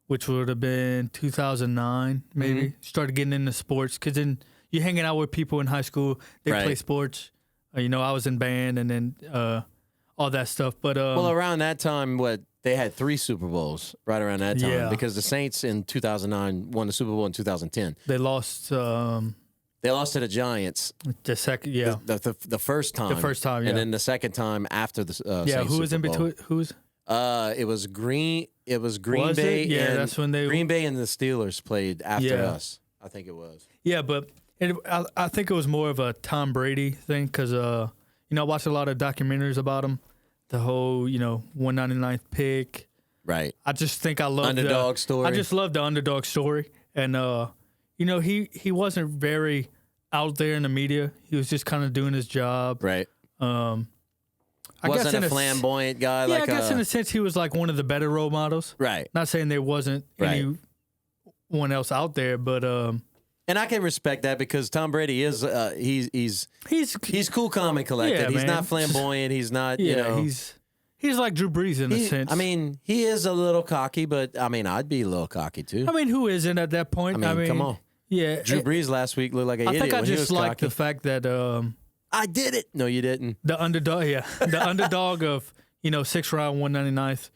which would have been 2009, maybe, Mm-hmm. started getting into sports. Because then you're hanging out with people in high school, they Right. play sports. I was in band and then all that stuff. But Well, around that time, they had 3 Super Bowls right around that time Yeah. because the Saints in 2009 won the Super Bowl in 2010. they lost They lost to the Giants the second, yeah. the first time. The first time, yeah. And then the second time after the Yeah, Saints who was in Super Bowl. between? Who's It was Green Was Bay. it? Yeah, and that's when they- Green Bay and the Steelers played after Yeah. us. I think it was. Yeah, but I think it was more of a Tom Brady thing because I watched a lot of documentaries about him. The whole 199th pick. Right. I just think I love Underdog story. I just love the underdog story, and he wasn't very out there in the media. He was just kind of doing his job. Right. I guess Wasn't in a flamboyant guy. Yeah, like I guess in a sense he was like one of the better role models. Right. Not saying there wasn't Right. anyone else out there, but And I can respect that because Tom Brady is he's cool, calm, and collected. Yeah, He's man. not flamboyant. He's not you know. he's like Drew Brees in a sense. I mean, he is a little cocky, but I mean, I'd be a little cocky too. I mean, who isn't at that point? I mean, come on. Yeah, Drew Brees last week looked like an I idiot think I when he just was like cocky. the fact that I did it. No, you didn't. the underdog, the underdog of 6th round, 199th,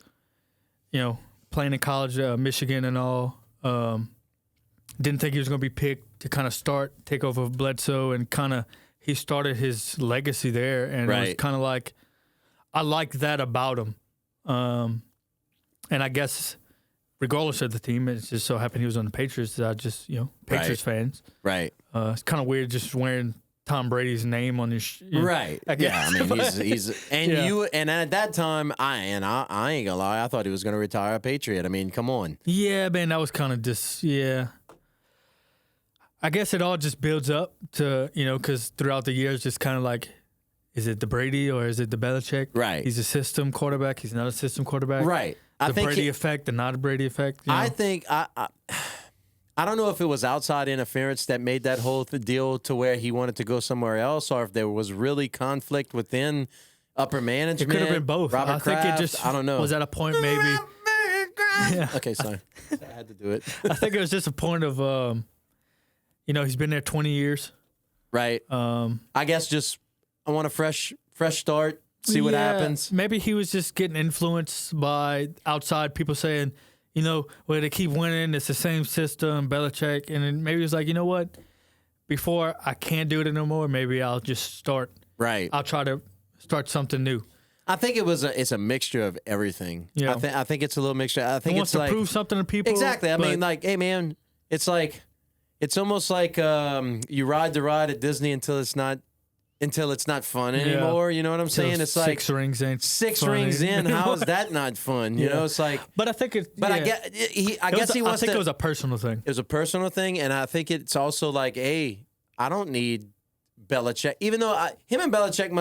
playing in college, Michigan and all. Didn't think he was going to be picked to kind of take over Bledsoe, and kind of he started his legacy there, and it was Right. kind of like I like that about him. And I guess regardless of the team, it just so happened he was on the Patriots. I just Patriots fans. Right. It's kind of weird just wearing Tom Brady's name on his Right. I guess. Yeah. I mean, he's and Yeah. and at that time, I ain't gonna lie. I thought he was gonna retire a Patriot. I mean, come on. Yeah, man, that was kind of just I guess it all just builds up to because throughout the years, just kind of like, is it the Brady or is it the Belichick? Right. He's a system quarterback. He's not a system quarterback. Right. The I think Brady effect, the not Brady effect. I think I don't know if it was outside interference that made that whole deal to where he wanted to go somewhere else, or if there was really conflict within upper management. it could have been both. Robert I think Kraft, it just I don't know. was at a point maybe. Yeah. Okay, sorry. I had to do it. I think it was just a point of he's been there 20 years. Right. I guess just I want a fresh start. See what Yeah, happens. Maybe he was just getting influenced by outside people saying, well, they keep winning. It's the same system, Belichick. And then maybe he was like, you know what? Before I can't do it no more, maybe I'll just start. Right. I'll try to start something new. I think it's a mixture of everything. Yeah. I think it's a little mixture. I think He it's wants to like prove something to people. exactly. I but- mean, like, hey man, it's almost like you ride the ride at Disney until it's not fun anymore. You know what I'm saying? It's like 6 rings ain't six funny. rings in. How is that not fun? You Yeah. know, it's like. But I think it. But yeah. I guess he I wants think to. it was a personal thing. It was a personal thing, and I think it's also like, hey, I don't need Belichick. Even though him and Belichick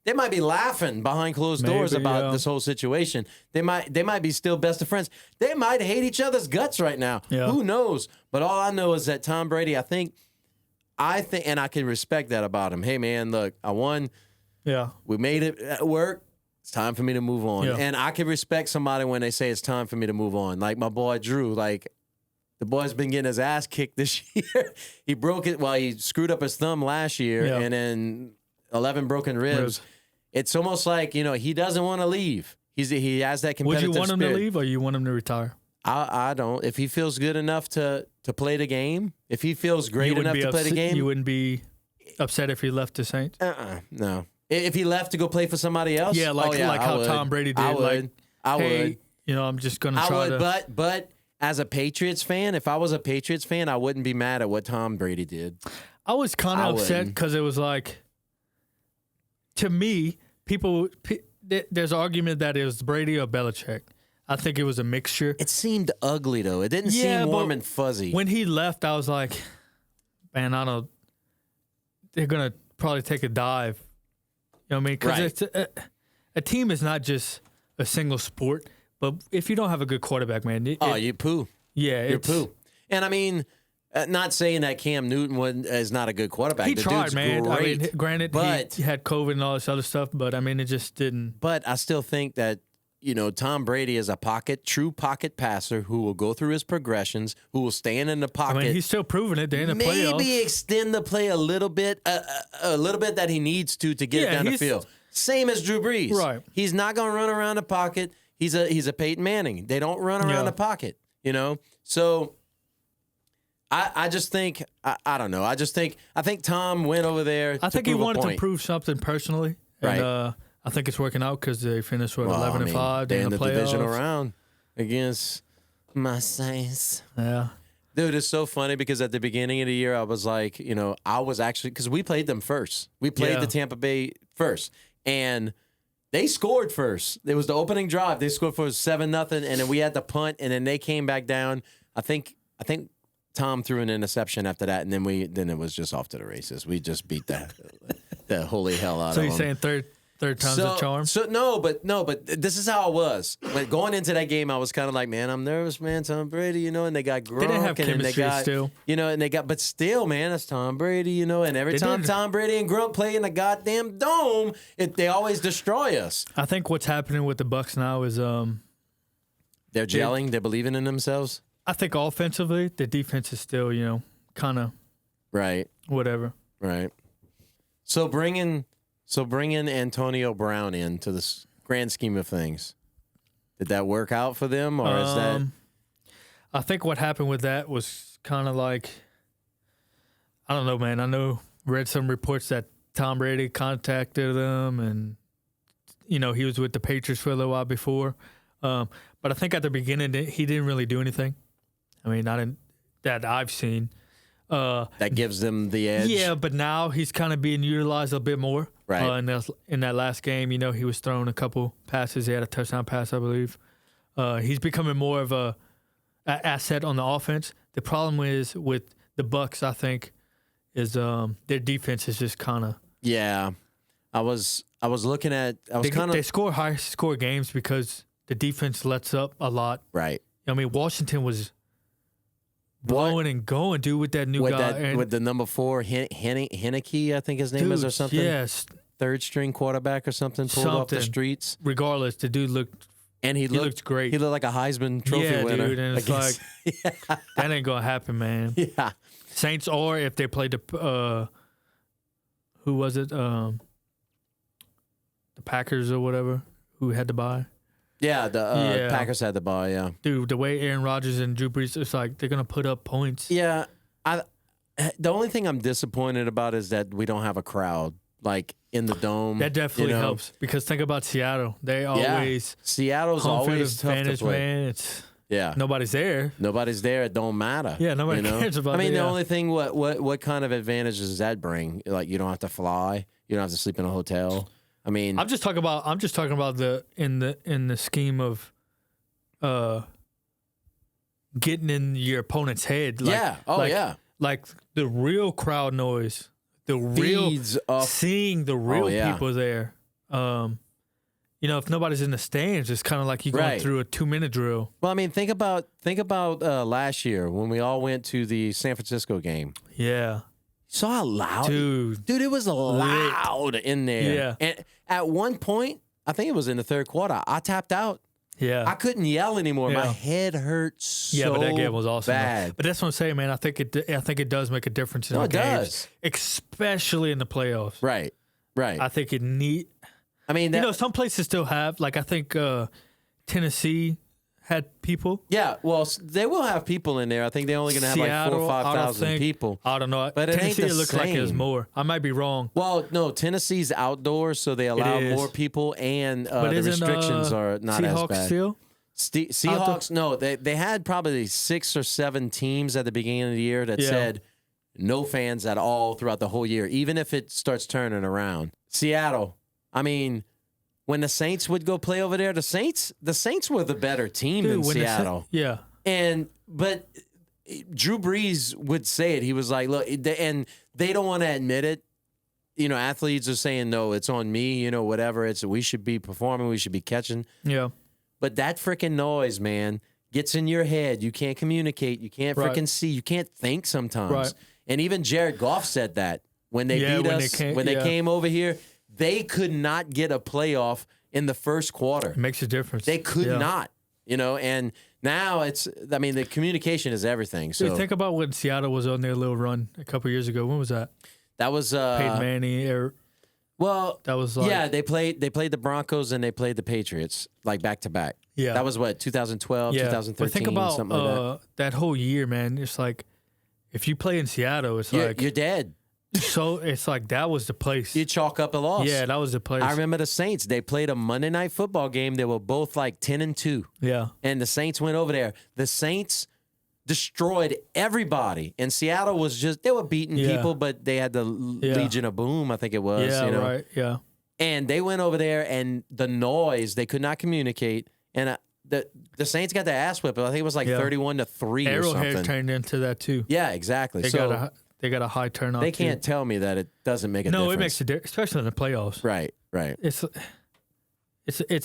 they might be laughing behind closed doors Maybe, about yeah. this whole situation. They might be still best of friends. They might hate each other's guts right now. Yeah. Who knows? But all I know is that Tom Brady, I think, and I can respect that about him. Hey, man, look, I won. Yeah. We made it at work. It's time for me to move on. Yeah. And I can respect somebody when they say it's time for me to move on. Like my boy Drew, like the boy's been getting his ass kicked this year. He broke it. Well, he screwed up his thumb last year, Yeah. and then 11 broken ribs. It's almost like he doesn't want to leave. He has that Would competitive you want him spirit. to leave or you want him to retire? I don't. If he feels good enough to play the game, if he feels great enough to play the game, You wouldn't be upset if he left the Saints? no. If he left to go play for somebody else, Yeah, like I how would. Tom Brady did. I would. Like, I hey, would. I'm just going to I try would, to. but as a Patriots fan, if I was a Patriots fan, I wouldn't be mad at what Tom Brady did. I was kind I of upset wouldn't. because it was like, to me, there's an argument that it was Brady or Belichick. I think it was a mixture. It seemed ugly though. It didn't Yeah, seem warm but and fuzzy. When he left, I was like, man, I don't. They're gonna probably take a dive. You know what I mean? Because Right. a team is not just a single sport. But if you don't have a good quarterback, man, you poo. yeah, You're it's poo. And I mean, not saying that Cam Newton is not a good quarterback. He The tried, dude's man. great, I mean, granted, but he had COVID and all this other stuff, but I mean, it just didn't. But I still think that, Tom Brady is a true pocket passer who will go through his progressions, who will stand in the I pocket. mean, he's still proving it. They're in the maybe playoffs. extend the play a little bit that he needs to get it Yeah, down the he's- field. Same as Drew Brees. Right. He's not going to run around the pocket. He's a Peyton Manning. They don't run around Yeah. the pocket, So I just think I don't know. I think Tom went over there. I think he prove a wanted to point. prove something personally. And, Right. I think it's working out because they finished with Well, 11 I mean, and 5. They're They're in the playoffs. divisional round against my Saints. Yeah. Dude, it's so funny because at the beginning of the year, I was like, I was actually, because we played them first. We played Yeah. the Tampa Bay first. And they scored first. It was the opening drive. They scored for 7-0, and then we had the punt, and then they came back down. I think Tom threw an interception after that, and then it was just off to the races. We just beat the holy hell out So of you're them. saying third time's a charm? So no, but this is how it was. When going into that game, I was kind of like, man, I'm nervous, man. Tom Brady, and they got Gronk, They didn't have and chemistry they got, still. but still, man, that's Tom Brady, and every They time did. Tom Brady and Gronk play in the goddamn dome, they always destroy us. I think what's happening with the Bucks now is They're gelling, they're believing in themselves. I think offensively, the defense is still, kind of Right, whatever. right. So bringing Antonio Brown into the grand scheme of things, did that work out for them, or is that? I think what happened with that was kind of like, I don't know, man. Read some reports that Tom Brady contacted them, and he was with the Patriots for a little while before. But I think at the beginning he didn't really do anything. I mean, that I've seen. That gives them the edge. Yeah, but now he's kind of being utilized a bit more. Right. In that last game, he was throwing a couple passes. He had a touchdown pass, I believe. He's becoming more of a asset on the offense. The problem is with the Bucks, I think, is their defense is just kind of. Yeah, I was looking at. They score high score games because the defense lets up a lot. Right. I mean, Washington was blowing and going, dude, with that new guy. With the number 4, Henneke, I think his name is, or something. Yes. Third string quarterback or something, pulled off the streets. Regardless, the dude looked great. He looked like a Heisman Trophy winner. Dude, and it's that ain't gonna happen, man. Yeah. Saints, or if they played the who was it? The Packers or whatever, who had to bye. Yeah, the Packers had the ball. Yeah, dude, the way Aaron Rodgers and Drew Brees, it's like they're gonna put up points. Yeah, the only thing I'm disappointed about is that we don't have a crowd like in the dome. That definitely helps, because think about Seattle. They always Seattle's always tough to play. Man, it's yeah, nobody's there. Nobody's there. It don't matter. Yeah, nobody cares about. I mean, the only thing, what kind of advantage does that bring? Like, you don't have to fly. You don't have to sleep in a hotel. I mean, I'm just talking about the in the scheme of getting in your opponent's head. Like, like the real crowd noise, seeing the real people there. If nobody's in the stands, it's kind of like you going through a 2-minute drill. Well, I mean, think about last year when we all went to the San Francisco game. Yeah. Saw how loud, dude, it was loud in there. Yeah. And at one point, I think it was in the third quarter, I tapped out. Yeah. I couldn't yell anymore. My head hurt so but that game was awesome. bad. But that's what I'm saying, man. I think it does make a difference in our games, especially in the playoffs. Right. I think it I mean, some places still have, like, I think Tennessee had people. Yeah, well, they will have people in there. I think they're only going to have like 4,000 or 5,000 people. I don't know. But Tennessee, it looked same. like it was more. I might be wrong. Well, no, Tennessee's outdoors, so they allow more people, and the restrictions are not Seahawks as bad. Still? Seahawks, no, they had probably 6 or 7 teams at the beginning of the year that said no fans at all throughout the whole year, even if it starts turning around. Seattle, I mean, when the Saints would go play over there, the Saints were the better team than Seattle. But Drew Brees would say it. He was like, look, and they don't want to admit it. Athletes are saying, no, it's on me, whatever. We should be performing. We should be catching. Yeah. But that freaking noise, man, gets in your head. You can't communicate. You can't freaking see. You can't think sometimes. Right. And even Jared Goff said that when they beat us, when they came over here. They could not get a playoff in the first quarter. It makes a difference. They could not, and now the communication is everything. So dude, think about when Seattle was on their little run a couple years ago. When was that? That was Peyton Manning. That was they played the Broncos and they played the Patriots like back to back. Yeah. That was 2012, 2013, but think about something like that whole year, man. It's like if you play in Seattle, it's like you're dead. So it's like that was the place. You chalk up a loss. Yeah, that was the place. I remember the Saints. They played a Monday Night Football game. They were both like 10-2. Yeah. And the Saints went over there. The Saints destroyed everybody. And Seattle was they were beating people, but they had the Legion of Boom, I think it was. Yeah, right. Yeah. And they went over there, and the noise, they could not communicate. And the Saints got their ass whipped. I think it was like 31-3 or Arrowhead something. turned into that too. Yeah, exactly. They got a high turnout. They can't tell me that it doesn't make a difference. No, it makes a difference, especially in the playoffs. Right. It's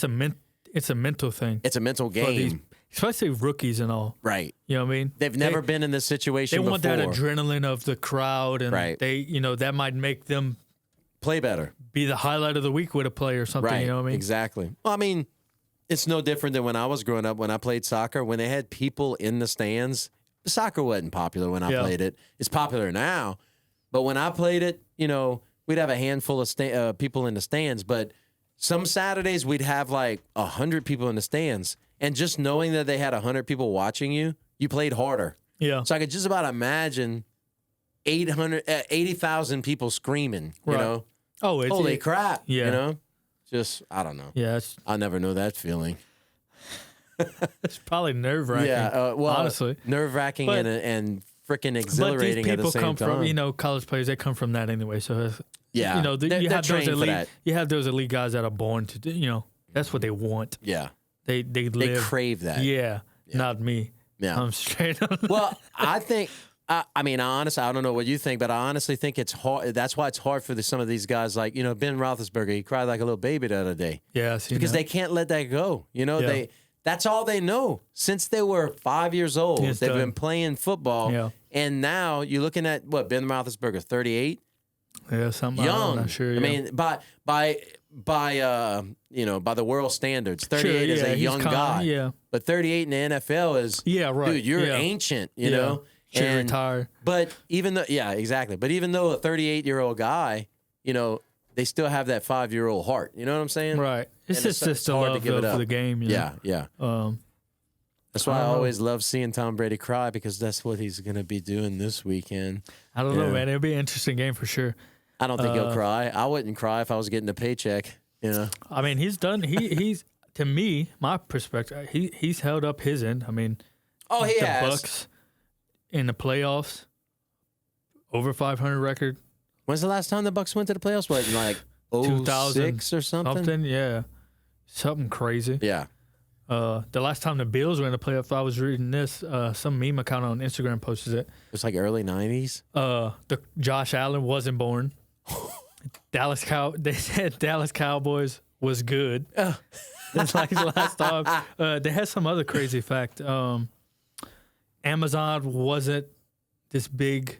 a mental thing. It's a mental for these, game. especially rookies and all. Right. You know what I mean? They've never been in this situation They want before. that adrenaline of the crowd, and that might make them Play better. be the highlight of the week with a play or something. Right. You know what I mean? Exactly. Well, I mean, it's no different than when I was growing up, when I played soccer, when they had people in the stands. Soccer wasn't popular when I played it. It's popular now. But when I played it, we'd have a handful of people in the stands. But some Saturdays we'd have like 100 people in the stands. And just knowing that they had 100 people watching you, you played harder. Yeah. So I could just about imagine 80,000 people screaming, you know? Oh, holy crap. Yeah. You know? Just, I don't know. Yeah. I'll never know that feeling. It's probably nerve-wracking. Yeah. honestly. Nerve-wracking and freaking exhilarating at the same time. But these people come from, college players, they come from that anyway. So, yeah. you have those elite, you have those elite guys that are born to, that's what they want. Yeah. They live. crave that. Yeah. Not me. Yeah. I'm straight up. Well, I think, honestly, I don't know what you think, but I honestly think it's hard. That's why it's hard for some of these guys. Like, Ben Roethlisberger, he cried like a little baby the other day. Yeah. Because they can't let that go. That's all they know. Since they were 5 years old, they've been playing football. Yeah. And now you're looking at Ben Roethlisberger, 38? Yeah, something young. I'm not sure. Yeah. I mean, by the world standards, 38 is a young guy. Yeah. But 38 in the NFL is dude, you're ancient, you know. Should retire. But even though exactly. But even though a 38-year-old guy, they still have that 5-year-old heart. You know what I'm saying? Right. It's just the love for the game. Yeah. That's why I always love seeing Tom Brady cry, because that's what he's going to be doing this weekend. I don't know, man. It'll be an interesting game for sure. I don't think he'll cry. I wouldn't cry if I was getting a paycheck. I mean, he's done. He's to me, my perspective. He's held up his end. I mean, he the has. Bucks in the playoffs, over 500 record. When's the last time the Bucks went to the playoffs? What, in like 2006 or something? Yeah, something crazy. Yeah. The last time the Bills were in the playoffs, I was reading this. Some meme account on Instagram posted it. It's like early 90s. The Josh Allen wasn't born. They said Dallas Cowboys was good. That's like the last time. They had some other crazy fact. Amazon wasn't this big.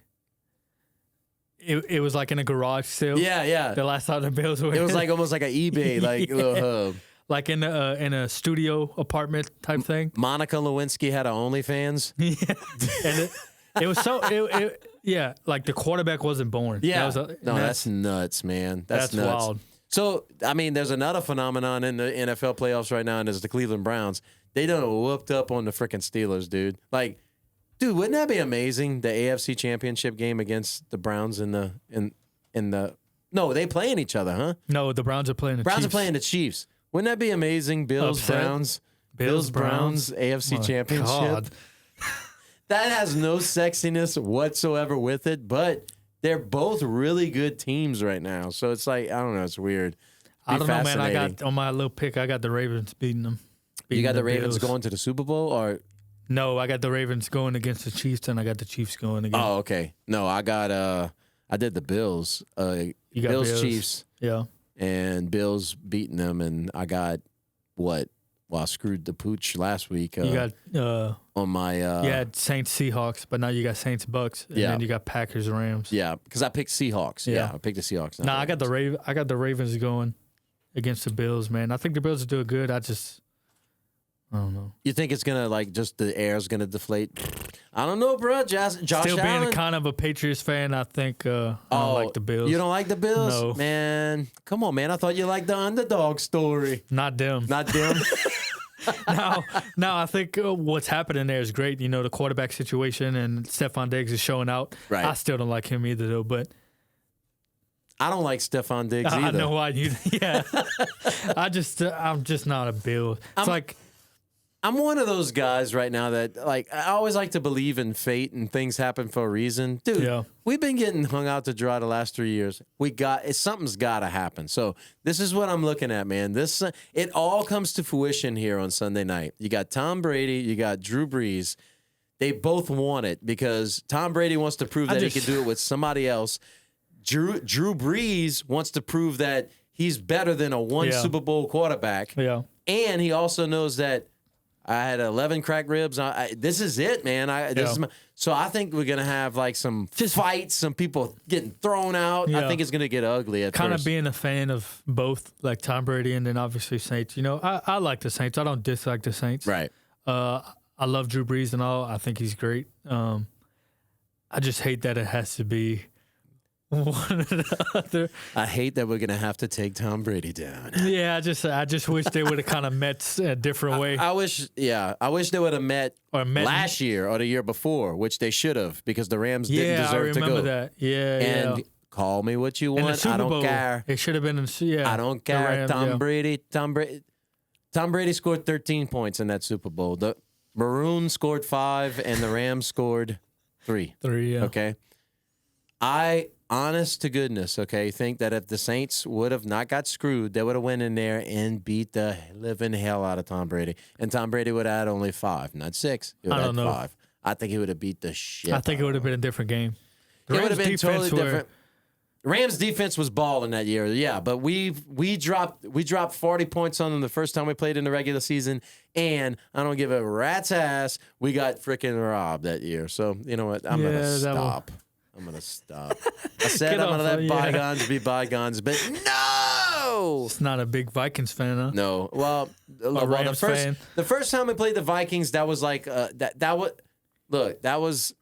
It was like in a garage sale. Yeah. The last time the Bills were. It was like almost like an eBay little hub. Like in a studio apartment type thing. Monica Lewinsky had her OnlyFans. Yeah, and it was so. Like the quarterback wasn't born. Yeah, that's nuts, man. That's nuts. Wild. So, I mean, there's another phenomenon in the NFL playoffs right now, and it's the Cleveland Browns. They done whooped up on the freaking Steelers, dude. Like, dude, wouldn't that be amazing? The AFC Championship game against the Browns in the. No, they playing each other, huh? No, the Browns are playing the Chiefs. Browns are playing the Chiefs. Wouldn't that be amazing? Bills, Browns, AFC Championship. God. That has no sexiness whatsoever with it, but they're both really good teams right now. So it's like, I don't know, it's weird. I don't know, man. I got on my little pick, I got the Ravens beating them. You got the Ravens going to the Super Bowl, or no? I got the Ravens going against the Chiefs, and I got the Chiefs going against. Oh, okay. No, I got I did the Bills. You got Bills, Chiefs. Yeah. And Bills beating them, and I got what? Well, I screwed the pooch last week. You got on my. You had Saints Seahawks, but now you got Saints Bucks, and then you got Packers Rams. Yeah, because I picked Seahawks. Yeah, I picked the Seahawks. No, I got the Ravens going against the Bills, man. I think the Bills will do good. I don't know. You think it's gonna just the air's gonna deflate? I don't know, bro. Josh Still Allen. being kind of a Patriots fan, I think I don't like the Bills. You don't like the Bills? No. Man. Come on, man. I thought you liked the underdog story. Not them. Not them? No, I think what's happening there is great. The quarterback situation, and Stephon Diggs is showing out. Right. I still don't like him either, though, but I don't like Stephon Diggs either. I know why you. Yeah. I'm just not a Bill. I'm one of those guys right now that, like, I always like to believe in fate and things happen for a reason. Dude, we've been getting hung out to dry the last 3 years. Something's got to happen. So this is what I'm looking at, man. It all comes to fruition here on Sunday night. You got Tom Brady, you got Drew Brees. They both want it because Tom Brady wants to prove that he can do it with somebody else. Drew Brees wants to prove that he's better than a Super Bowl quarterback. Yeah. And he also knows that I had 11 cracked ribs. This is it, man. So I think we're going to have like some fights, some people getting thrown out. I think it's going to get ugly at kind first. of being a fan of both, like Tom Brady and then obviously Saints. You know, I like the Saints. I don't dislike the Saints. Right. I love Drew Brees and all. I think he's great. I just hate that it has to be one or the other. I hate that we're going to have to take Tom Brady down. Yeah, I just wish they would have kind of met a different way. I wish they would have met last year or the year before, which they should have because the Rams didn't deserve to go. I remember that. Yeah, and call me what you want. I don't care. It should have been I don't care. Rams, Tom Brady scored 13 points in that Super Bowl. The Maroons scored 5 and the Rams scored 3. 3, yeah. Okay. Honest to goodness, okay, think that if the Saints would have not got screwed, they would have went in there and beat the living hell out of Tom Brady. And Tom Brady would have had only 5, not 6. He would have had 5. I think he would have beat the shit. I think it would have been a different game. It would have been totally different. Rams defense was balling that year, yeah, but we dropped 40 points on them the first time we played in the regular season, and I don't give a rat's ass. We got freaking robbed that year. So you know what? I'm gonna stop. I said I'm going to let bygones be bygones, but no! It's not a big Vikings fan, huh? No. Well, the first time we played the Vikings, that was like, that was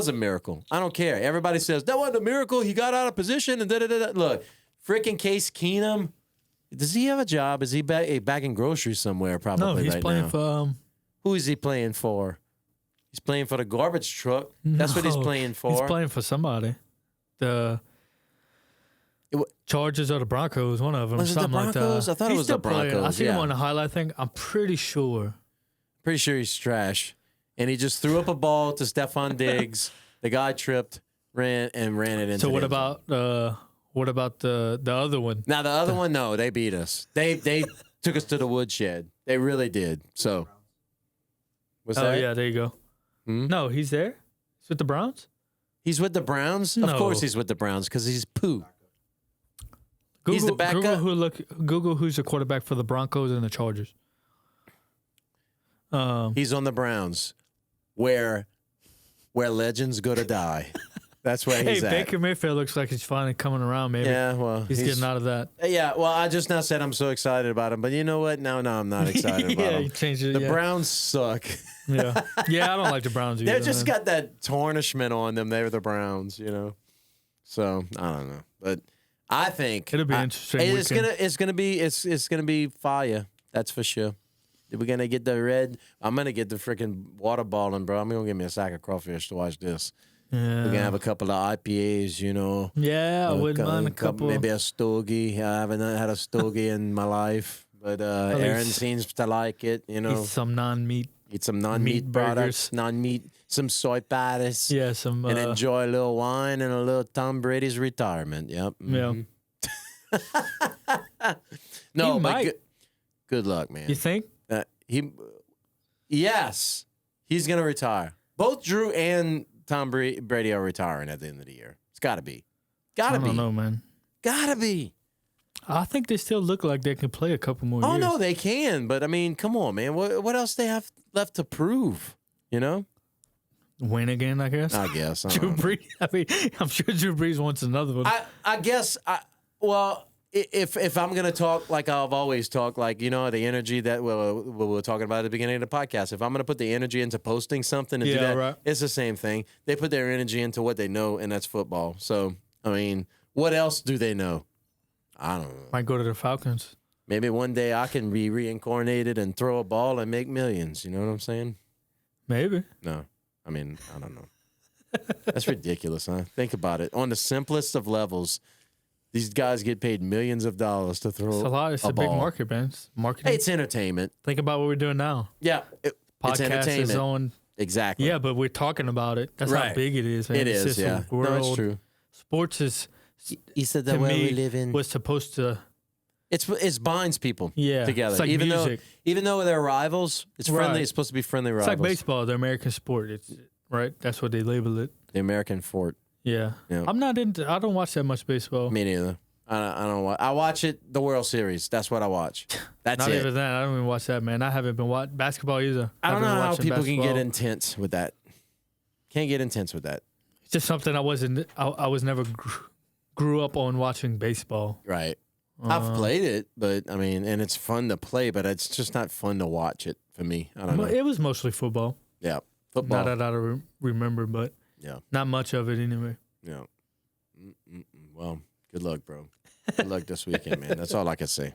a miracle. I don't care. Everybody says, that wasn't a miracle. He got out of position and da-da-da-da. Look, freaking Case Keenum, does he have a job? Is he bagging groceries somewhere probably right now? No, he's playing for... Who is he playing for? He's playing for the garbage truck. That's what he's playing for. He's playing for somebody. The Chargers or the Broncos, one of them. Was it the Broncos? I thought it was the Broncos. I seen him on the highlight thing. I'm pretty sure. Pretty sure he's trash. And he just threw up a ball to Stephon Diggs. The guy tripped, ran it into. So what about the other one? Now the other one, no, they beat us. They took us to the woodshed. They really did. So. What's that? Oh yeah, there you go. No, he's there. He's with the Browns. He's with the Browns? No. Of course he's with the Browns because he's poo. Google, he's the backup. Google who's the quarterback for the Broncos and the Chargers. He's on the Browns, where legends go to die. That's where he's at. Baker Mayfield looks like he's finally coming around, maybe. Yeah, well. He's getting out of that. Yeah, well, I just now said I'm so excited about him. But you know what? No, I'm not excited about him. You changed it, the Browns suck. Yeah. Yeah, I don't like the Browns either. They've just got that tarnishment on them. They're the Browns, you know. So, I don't know. But I think it'll be interesting. It's gonna be fire. That's for sure. We're gonna get the red. I'm gonna get the freaking water balling, bro. I'm gonna give me a sack of crawfish to watch this. Yeah. We're gonna have a couple of IPAs, you know. Yeah, I wouldn't mind a couple. Maybe a stogie. I haven't had a stogie in my life, but Aaron seems to like it. You know, eat some non-meat. Eat some non-meat products, non-meat, some soy patties. Yeah, some and enjoy a little wine and a little Tom Brady's retirement. Yep. Yeah. No, but good luck, man. You think? Yes, he's gonna retire. Both Drew and Tom Brady are retiring at the end of the year. It's got to be. I don't know, man. Gotta be. I think they still look like they can play a couple more years. Oh, no, they can. But, I mean, come on, man. What else they have left to prove, you know? Win again, I guess. I guess. Drew Brees. I mean, I'm sure Drew Brees wants another one. I guess, if I'm going to talk like I've always talked, like, you know, the energy that we were talking about at the beginning of the podcast, if I'm going to put the energy into posting something and do that, right. It's the same thing. They put their energy into what they know, and that's football. So, I mean, what else do they know? I don't know. Might go to the Falcons. Maybe one day I can be reincarnated and throw a ball and make millions. You know what I'm saying? Maybe. No. I mean, I don't know. That's ridiculous, huh? Think about it. On the simplest of levels, These guys get paid millions of dollars to throw It's a lot. It's a big ball. market, man. It's marketing. Hey, it's entertainment. Think about what we're doing now. Yeah, it's Podcast entertainment. is on. Exactly. Yeah, but we're talking about it. That's how Right. big it is, man. It It's is. just a Yeah, no, it's world. true. Sports is, He said to that where me, we live in. was supposed to. It binds people Yeah, together. it's like even music. though they're rivals, it's friendly. Right. It's supposed to be friendly It's rivals. like baseball, the American sport. It's right. That's what they label it. The American fort. Yeah. Yeah. I'm not into. I don't watch that much baseball. Me neither. I don't watch. I watch it. The World Series. That's what I watch. That's Not it. even that. I don't even watch that, man. I haven't been watching basketball either. I don't know I've been how watching people can get basketball. intense with that. Can't get intense with that. It's just something I wasn't. I was never grew up on watching baseball. Right. I've played it, but I mean, and it's fun to play, but it's just not fun to watch it for me. I don't know. It was mostly football. Yeah. Football. Not that I remember, but Yeah. not much of it anyway. Yeah. Well, good luck, bro. Good luck this weekend, man. That's all I can say.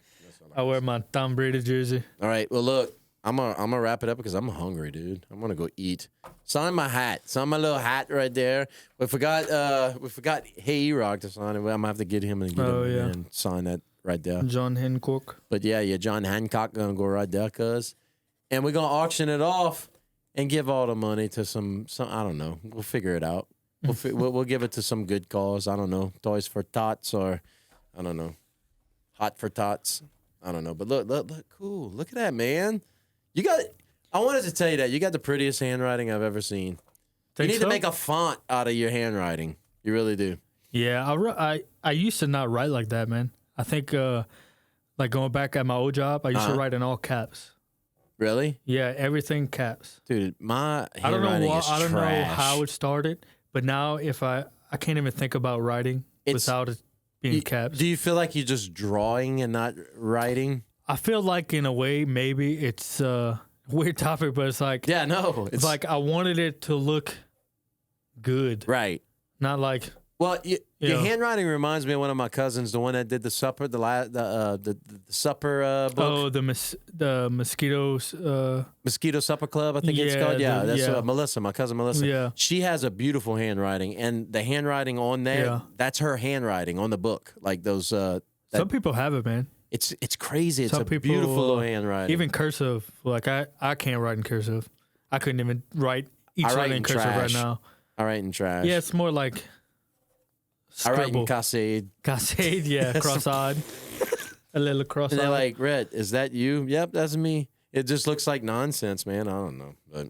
I wear my Tom Brady jersey. All right. Well, look, I'm gonna wrap it up because I'm hungry, dude. I'm gonna go eat. Sign my hat. Sign my little hat right there. We forgot Hey E-Rock to sign it. Well, I'm gonna have to get him and sign that right there. John Hancock. But yeah, John Hancock gonna go right there, cuz. And we're gonna auction it off and give all the money to some I don't know. We'll figure it out. We'll give it to some good cause. I don't know. Toys for Tots or I don't know. Hot for Tots. I don't know. But look, cool. Look at that, man. I wanted to tell you that. You got the prettiest handwriting I've ever seen. Think you need so? to make a font out of your handwriting. You really do. Yeah, I used to not write like that, man. I think like going back at my old job, I used to write in all caps. Really? Yeah, everything caps. Dude, my I don't know handwriting is I don't know trash. how it started, but now if I can't even think about writing without it being caps. Do you feel like you're just drawing and not writing? I feel like in a way maybe it's a weird topic, but it's like Yeah, no. it's like I wanted it to look good, Right. not like Well, your know. handwriting reminds me of one of my cousins, the one that did the supper, the supper book, oh the mosquitoes. Mosquito Supper Club, I think it's Yeah, called. Yeah, that's yeah. Melissa, my cousin Melissa. Yeah. She has a beautiful handwriting, and the handwriting on there, Yeah. that's her handwriting on the book. Like those, Some people have it, man. it's crazy. It's Some a people, beautiful little handwriting. Even cursive. Like I can't write in cursive. I couldn't even write each I write letter in in cursive trash. right now. I write in trash. Yeah, it's more like I write in scribble. Cascade. Cascade, yeah, cross-eyed. A little And cross-eyed. they're like, Rhett, is that you? Yep, that's me. It just looks like nonsense, man. I don't know. But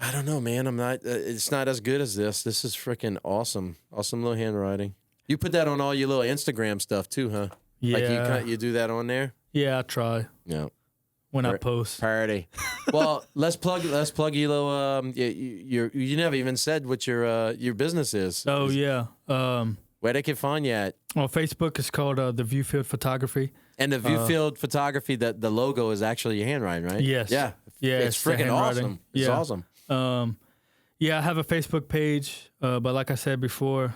I don't know, man. I'm not, it's not as good as this. This is freaking awesome. Awesome little handwriting. You put that on all your little Instagram stuff too, huh? yeah, Like you do that on there? yeah, I try Yeah. when I post. Parody. Well, let's plug your little, you never even said what your business is. Oh yeah. Where they can find you at. On Facebook, it's called the Viewfield Photography. And the Viewfield Photography, the logo is actually your handwriting, right? Yes. Yeah. Yeah, It's it's the freaking handwriting. awesome. It's Yeah. awesome. Yeah, I have a Facebook page, but like I said before,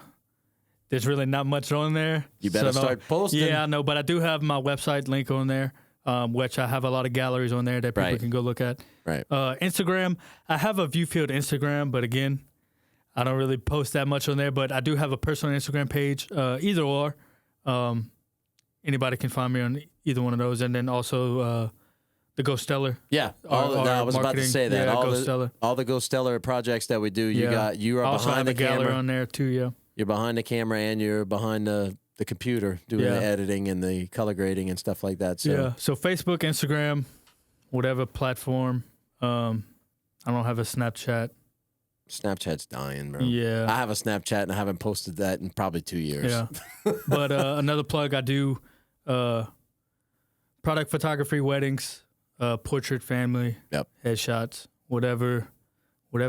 there's really not much on there. You better start posting. Yeah, I know, but I do have my website link on there, which I have a lot of galleries on there that people Right. can go look at. Right. Instagram, I have a Viewfield Instagram, but again, I don't really post that much on there, but I do have a personal Instagram page, either or. Anybody can find me on either one of those. And then also the Go Stellar. Yeah, Our I was about to marketing. say that. Yeah, all Go the Stellar. all the Go Stellar projects that we do, you are I also behind have the a gallery camera. on there too, yeah. You're behind the camera and you're behind the computer doing Yeah. the editing and the color grading and stuff like that. So Yeah. So Facebook, Instagram, whatever platform. I don't have a Snapchat. Snapchat's dying, bro. Yeah. I have a Snapchat and I haven't posted that in probably 2 years. Yeah. But another plug, I do product photography, weddings, portrait, family, Yep. headshots, whatever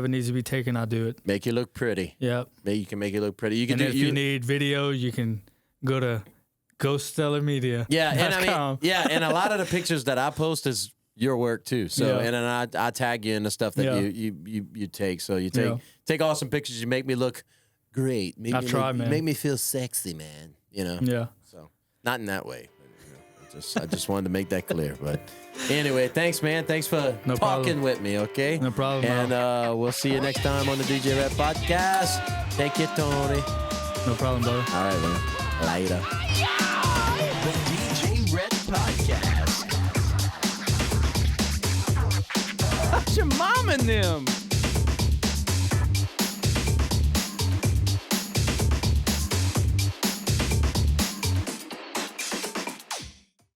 needs to be taken, I do it. Make you look pretty. Yep. You can make it look pretty. You can And do if you need video, you can go to GhostStellarMedia. Yeah, and I mean, and a lot of the pictures that I post is your work too. So Yeah. and then I tag you in the stuff that Yeah. you take. So you Yeah. take awesome pictures. You make me look great. I try, man. You make me feel sexy, man. You know. Yeah. So not in that way. But, I just wanted to make that clear. But anyway, thanks, man. Thanks for No talking problem. with me. Okay. No problem, And we'll see you next time on the DJ Rhett podcast. Thank you, Tony. No problem, brother. All right, man. Later. The DJ Rhett Podcast. How's your mom and them?